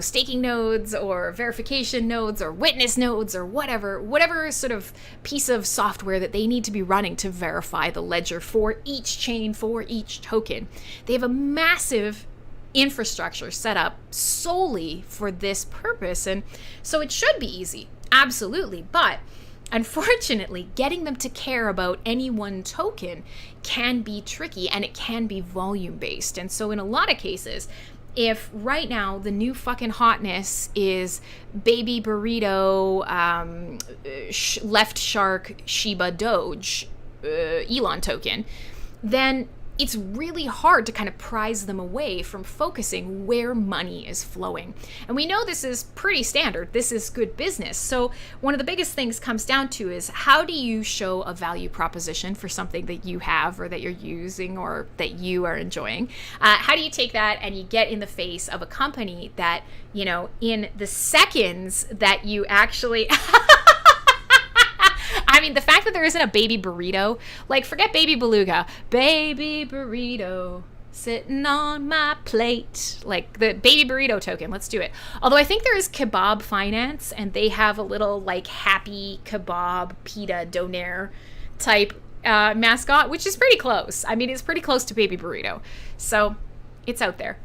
staking nodes or verification nodes or witness nodes or whatever sort of piece of software that they need to be running to verify the ledger for each chain, for each token. They have a massive infrastructure set up solely for this purpose, and so it should be easy, absolutely. But unfortunately, getting them to care about any one token can be tricky, and it can be volume based. And so in a lot of cases, if right now the new fucking hotness is baby burrito, left shark, Shiba Doge, Elon token, then it's really hard to kind of prize them away from focusing where money is flowing. And we know this is pretty standard. This is good business. So one of the biggest things comes down to is, how do you show a value proposition for something that you have or that you're using or that you are enjoying? How do you take that and you get in the face of a company that, in the seconds that you actually... I mean, the fact that there isn't a baby burrito, like, forget baby beluga, baby burrito sitting on my plate, like the baby burrito token. Let's do it. Although I think there is Kebab Finance, and they have a little like happy kebab pita donaire type mascot, which is pretty close. I mean, it's pretty close to baby burrito, so it's out there.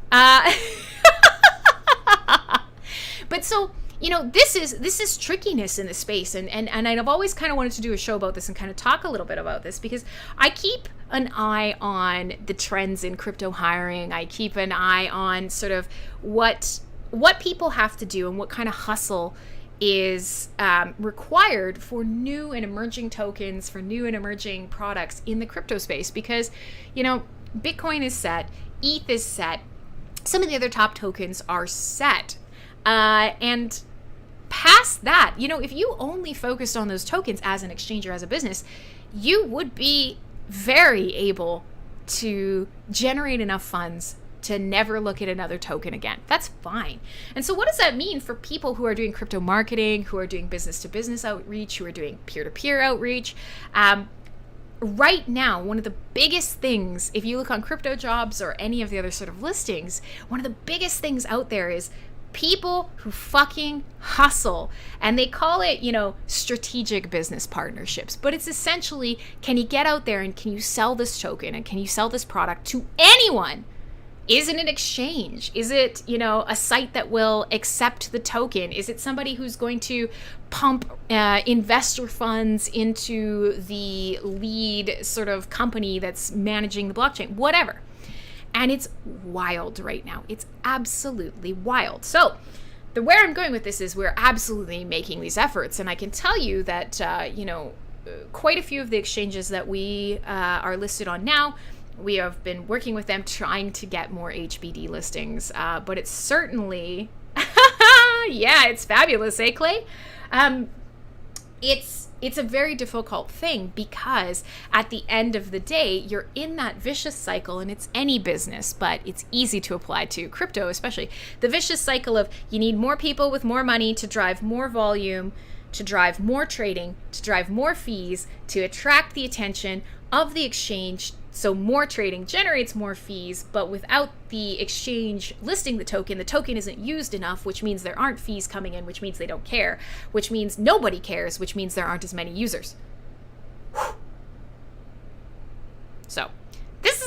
But so, this is trickiness in the space, and I've always kind of wanted to do a show about this and kind of talk a little bit about this, because I keep an eye on the trends in crypto hiring. I keep an eye on sort of what people have to do and what kind of hustle is required for new and emerging tokens, for new and emerging products in the crypto space, because Bitcoin is set, ETH is set, some of the other top tokens are set. And past that, if you only focused on those tokens as an exchange or as a business, you would be very able to generate enough funds to never look at another token again. That's fine. And so what does that mean for people who are doing crypto marketing, who are doing business to business outreach, who are doing peer-to-peer outreach? Right now, one of the biggest things, if you look on Crypto Jobs or any of the other sort of listings, one of the biggest things out there is people who fucking hustle. And they call it, strategic business partnerships. But it's essentially, can you get out there and can you sell this token and can you sell this product to anyone? Is it an exchange? Is it, a site that will accept the token? Is it somebody who's going to pump investor funds into the lead sort of company that's managing the blockchain? Whatever. And it's wild right now. It's absolutely wild. So where I'm going with this is we're absolutely making these efforts. And I can tell you that, quite a few of the exchanges that we are listed on now, we have been working with them trying to get more HBD listings, but it's certainly, yeah, it's fabulous, eh, Clay? It's a very difficult thing because at the end of the day, you're in that vicious cycle, and it's any business, but it's easy to apply to crypto, especially the vicious cycle of you need more people with more money to drive more volume, to drive more trading, to drive more fees, to attract the attention of the exchange. So more trading generates more fees, but without the exchange listing the token isn't used enough, which means there aren't fees coming in, which means they don't care, which means nobody cares, which means there aren't as many users. Whew. So this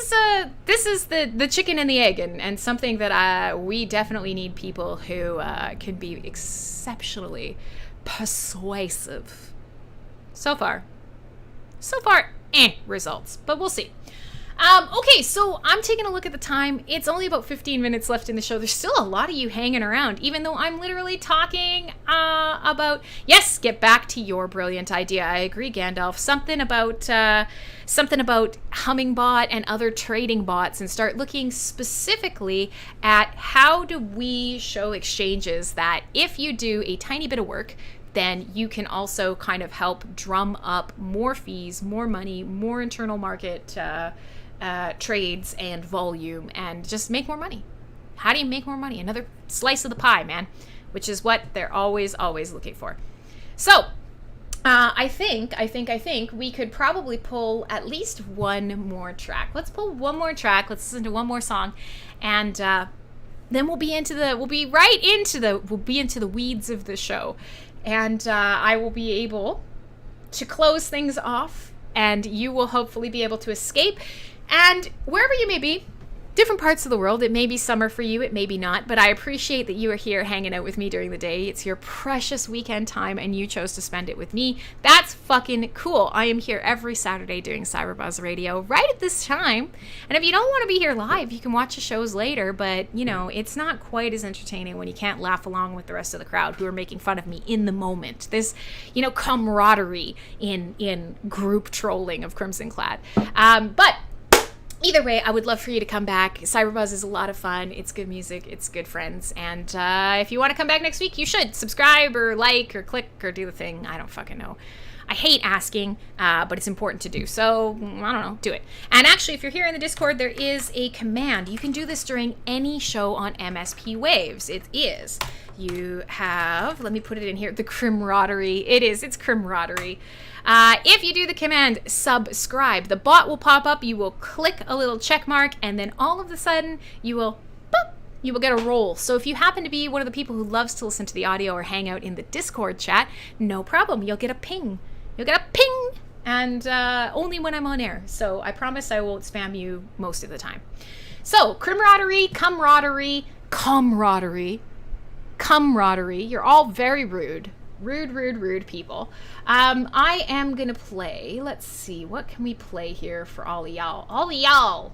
is the chicken and the egg, and something that we definitely need people who can be exceptionally persuasive. So far, results, but we'll see. Okay, so I'm taking a look at the time. It's only about 15 minutes left in the show. There's still a lot of you hanging around, even though I'm literally talking about, yes, get back to your brilliant idea. I agree, Gandalf. Something about Hummingbot and other trading bots, and start looking specifically at how do we show exchanges that if you do a tiny bit of work, then you can also kind of help drum up more fees, more money, more internal market trades and volume, and just make more money. How do you make more money? Another slice of the pie, man, which is what they're always looking for. So I think we could probably pull at least one more track. Let's pull one more track. Let's listen to one more song, and then we'll be into the weeds of the show. And I will be able to close things off, and you will hopefully be able to escape. And wherever you may be, different parts of the world, it may be summer for you, it may be not, but I appreciate that you are here hanging out with me during the day. It's your precious weekend time, and you chose to spend it with me. That's fucking cool. I am here every Saturday doing CyberBuzz Radio right at this time. And if you don't want to be here live, you can watch the shows later, but, it's not quite as entertaining when you can't laugh along with the rest of the crowd who are making fun of me in the moment. There's, camaraderie in group trolling of Crimson Clad. But either way, I would love for you to come back. CyberBuzz is a lot of fun. It's good music. It's good friends. And if you want to come back next week, you should. Subscribe or like or click or do the thing. I don't fucking know. I hate asking, but it's important to do. So, I don't know. Do it. And actually, if you're here in the Discord, there is a command. You can do this during any show on MSP Waves. It is. You have, let me put it in here, the Crimradery. It's Crimradery. If you do the command subscribe, the bot will pop up, you will click a little check mark, and then all of a sudden you will get a roll. So if you happen to be one of the people who loves to listen to the audio or hang out in the Discord chat, no problem, you'll get a ping. And only when I'm on air. So I promise I won't spam you most of the time. So Crimradery, camaraderie, you're all very rude. Rude people. I am gonna play, let's see, what can we play here for all of y'all?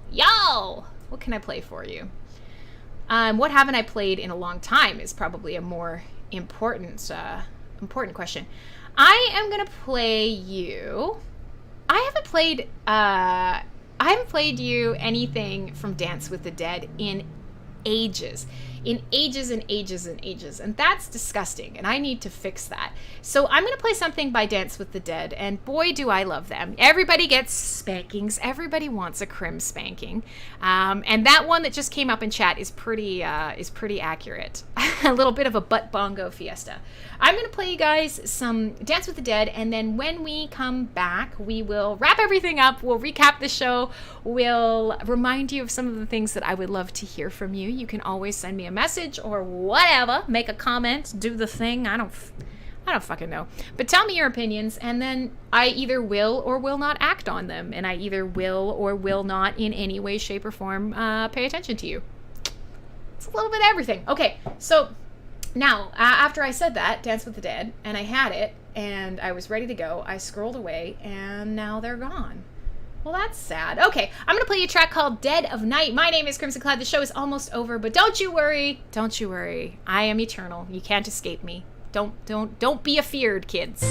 What can I play for you? What haven't I played in a long time is probably a more important question. I am gonna play you. I haven't played you anything from Dance with the Dead in ages. in ages and ages and ages. And that's disgusting. And I need to fix that. So I'm going to play something by Dance with the Dead. And boy, do I love them. Everybody gets spankings. Everybody wants a Crim spanking. And that one that just came up in chat is pretty accurate. A little bit of a butt bongo fiesta. I'm going to play you guys some Dance with the Dead, and then when we come back, we will wrap everything up. We'll recap the show. We'll remind you of some of the things that I would love to hear from you. You can always send me a message or whatever. Make a comment. Do the thing. I don't fucking know. But tell me your opinions, and then I either will or will not act on them, and I either will or will not in any way, shape, or form pay attention to you. It's a little bit of everything. Okay, so now, after I said that, Dance with the Dead, and I had it, and I was ready to go, I scrolled away, and now they're gone. Well, that's sad. Okay, I'm going to play you a track called Dead of Night. My name is Crimson Cloud. The show is almost over, but don't you worry. Don't you worry. I am eternal. You can't escape me. Don't be afeared, kids.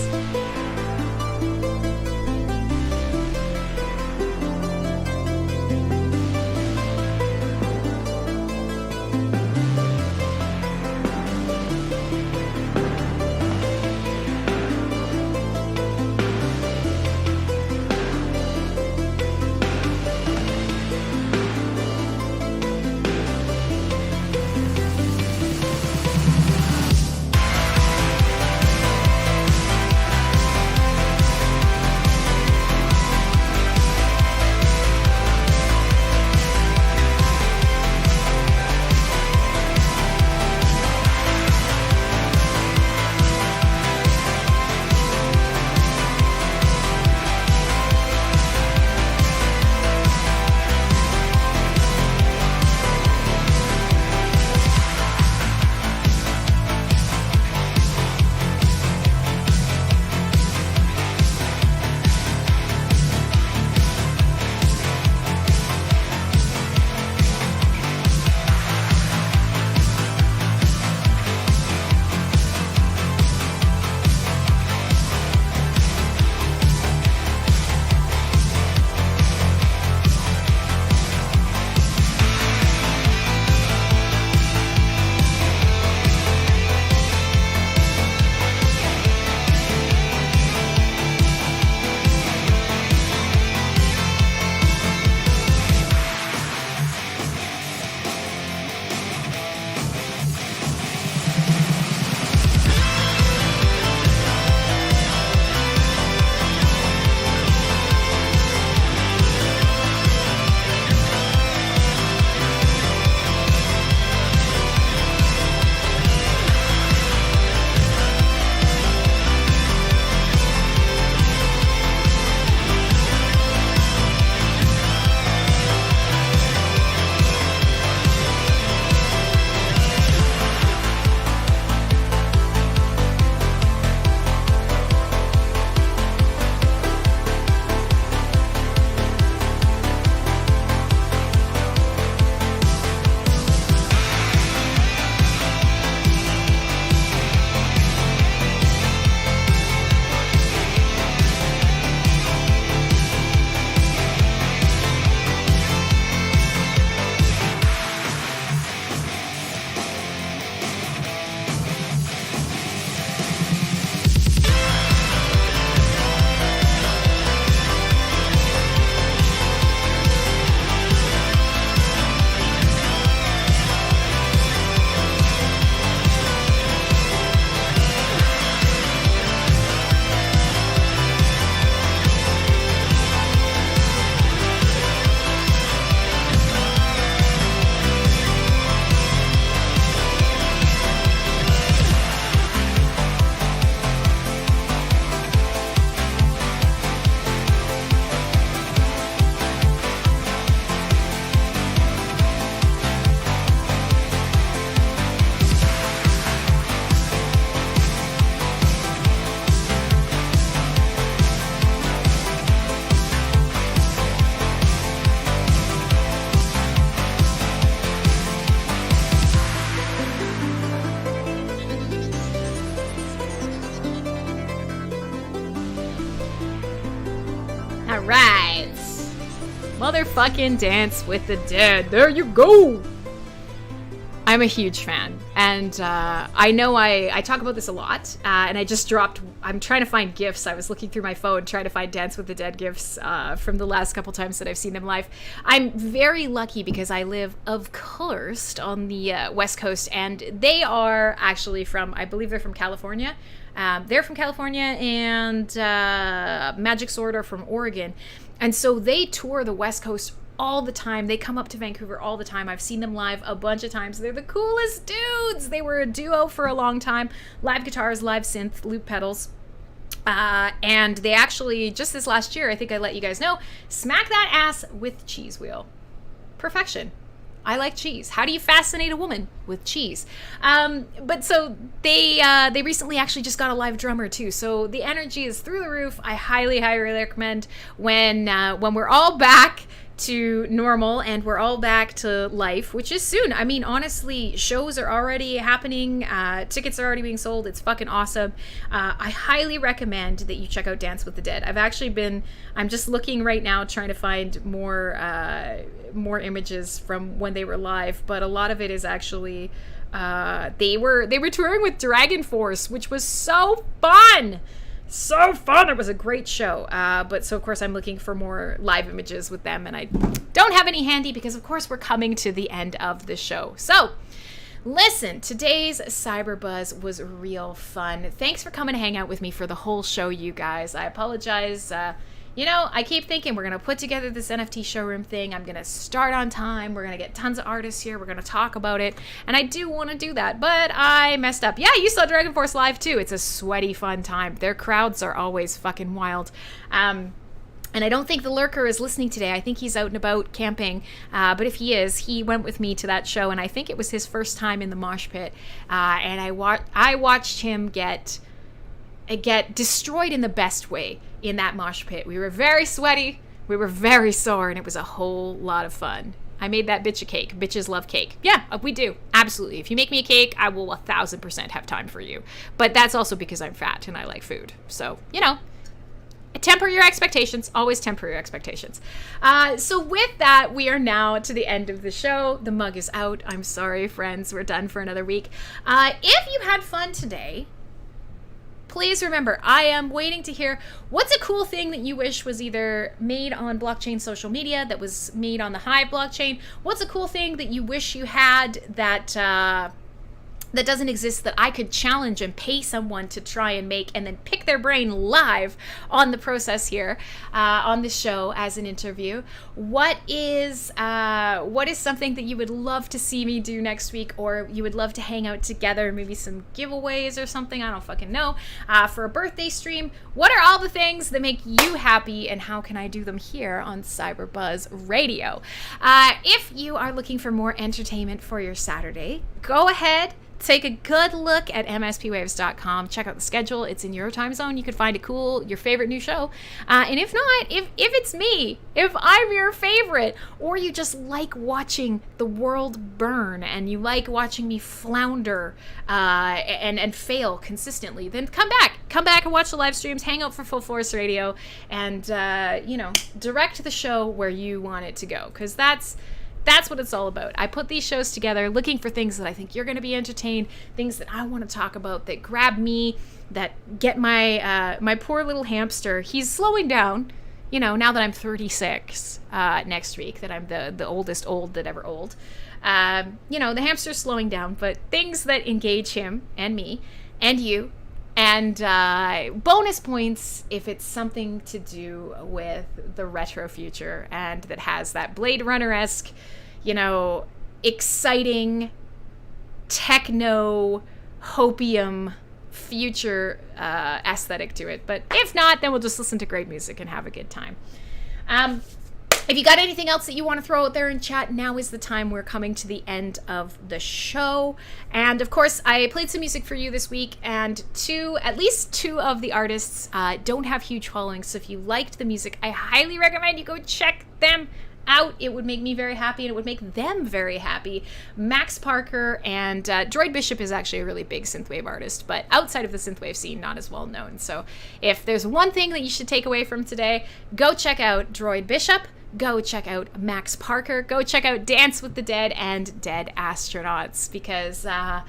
Alright. Motherfucking Dance with the Dead. There you go. I'm a huge fan, and I know I talk about this a lot, and I'm trying to find GIFs. I was looking through my phone trying to find Dance with the Dead GIFs from the last couple times that I've seen them live. I'm very lucky because I live, of course, on the West Coast, and they are actually I believe they're from California. They're from California, and Magic Sword are from Oregon, and so they tour the West Coast all the time. They come up to Vancouver all the time. I've seen them live a bunch of times. They're the coolest dudes. They were a duo for a long time. Live guitars, live synth, loop pedals. And they actually, just this last year, I think I let you guys know, smack that ass with cheese wheel. Perfection. I like cheese. How do you fascinate a woman with cheese? But so they recently actually just got a live drummer too. So the energy is through the roof. I highly, highly recommend when we're all back to normal and we're all back to life, which is soon. I mean, honestly, shows are already happening. Tickets are already being sold. It's fucking awesome. I highly recommend that you check out Dance with the Dead. I'm just looking right now trying to find more images from when they were live, but a lot of it is actually they were touring with Dragon Force, which was so fun. So fun. It was a great show. But so, of course, I'm looking for more live images with them, and I don't have any handy because, of course, we're coming to the end of the show. So, listen, today's CyberBuzz was real fun. Thanks for coming to hang out with me for the whole show, you guys. I apologize. I keep thinking we're going to put together this NFT showroom thing. I'm going to start on time. We're going to get tons of artists here. We're going to talk about it. And I do want to do that, but I messed up. Yeah, you saw Dragon Force live too. It's a sweaty, fun time. Their crowds are always fucking wild. And I don't think the Lurker is listening today. I think he's out and about camping. But if he is, he went with me to that show, and I think it was his first time in the mosh pit. And I watched him get destroyed in the best way in that mosh pit. We were very sweaty, we were very sore, and it was a whole lot of fun. I made that bitch a cake. Bitches love cake. Yeah, we do. Absolutely. If you make me a cake, I will 1,000% have time for you. But that's also because I'm fat and I like food. So, temper your expectations. Always temper your expectations. So with that, we are now to the end of the show. The mug is out. I'm sorry, friends. We're done for another week. If you had fun today, please remember, I am waiting to hear what's a cool thing that you wish was either made on blockchain social media that was made on the Hive blockchain. What's a cool thing that you wish you had that doesn't exist that I could challenge and pay someone to try and make and then pick their brain live on the process here on the show as an interview. What is something that you would love to see me do next week, or you would love to hang out together, maybe some giveaways or something, I don't fucking know, for a birthday stream? What are all the things that make you happy, and how can I do them here on CyberBuzz Radio? If you are looking for more entertainment for your Saturday, go ahead, take a good look at mspwaves.com. Check out the schedule. It's in your time zone. You can find your favorite new show. And if not, if it's me, if I'm your favorite, or you just like watching the world burn and you like watching me flounder and fail consistently, then come back and watch the live streams, hang out for Full Force Radio, and direct the show where you want it to go, because that's what it's all about. I put these shows together looking for things that I think you're going to be entertained, things that I want to talk about, that grab me, that get my poor little hamster. He's slowing down, now that I'm 36 next week, that I'm the oldest old that ever old. The hamster's slowing down, but things that engage him and me and you. And bonus points if it's something to do with the retro future and that has that Blade Runner-esque, exciting techno hopium future aesthetic to it. But if not, then we'll just listen to great music and have a good time. If you got anything else that you want to throw out there in chat, now is the time. We're coming to the end of the show. And of course, I played some music for you this week, and at least two of the artists don't have huge followings. So if you liked the music, I highly recommend you go check them out, it would make me very happy, and it would make them very happy. Max Parker and Droid Bishop is actually a really big synthwave artist, but outside of the synthwave scene, not as well known. So if there's one thing that you should take away from today, go check out Droid Bishop, go check out Max Parker, go check out Dance with the Dead and Dead Astronauts, because man,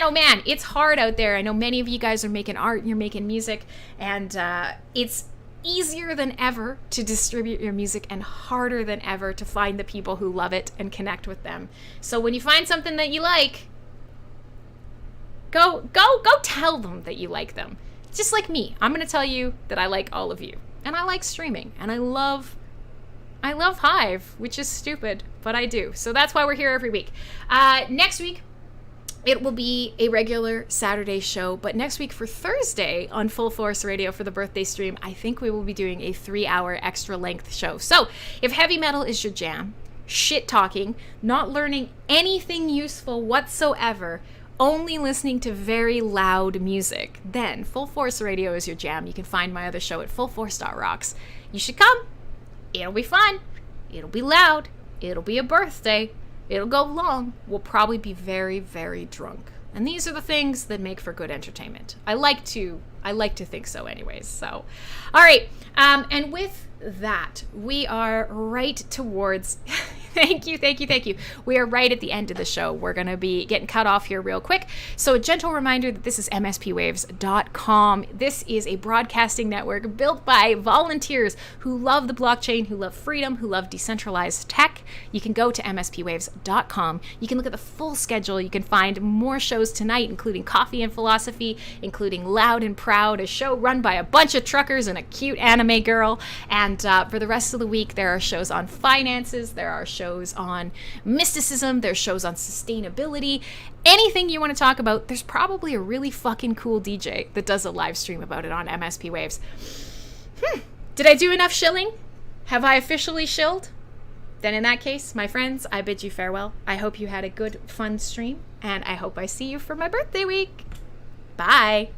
oh man, it's hard out there. I know many of you guys are making art, you're making music, and it's easier than ever to distribute your music and harder than ever to find the people who love it and connect with them. So when you find something that you like, go tell them that you like them. Just like me, I'm going to tell you that I like all of you, and I like streaming, and I love Hive, which is stupid, but I do. So that's why we're here every week. Next week, it will be a regular Saturday show, but next week for Thursday on Full Force Radio for the birthday stream, I think we will be doing a 3-hour extra length show. So if heavy metal is your jam, shit talking, not learning anything useful whatsoever, only listening to very loud music, then Full Force Radio is your jam. You can find my other show at fullforce.rocks. You should come. It'll be fun. It'll be loud. It'll be a birthday. It'll go long. We'll probably be very, very drunk. And these are the things that make for good entertainment. I like to think so anyways. So, all right. And with that, we are right towards... Thank you. We are right at the end of the show. We're going to be getting cut off here real quick. So a gentle reminder that this is mspwaves.com. This is a broadcasting network built by volunteers who love the blockchain, who love freedom, who love decentralized tech. You can go to mspwaves.com. You can look at the full schedule. You can find more shows tonight, including Coffee and Philosophy, including Loud and Proud, a show run by a bunch of truckers and a cute anime girl. And for the rest of the week, there are shows on finances. There are shows on mysticism, there's shows on sustainability, anything you want to talk about. There's probably a really fucking cool DJ that does a live stream about it on MSP Waves. Did I do enough shilling? Have I officially shilled? Then in that case, my friends, I bid you farewell. I hope you had a good, fun stream, and I hope I see you for my birthday week. Bye.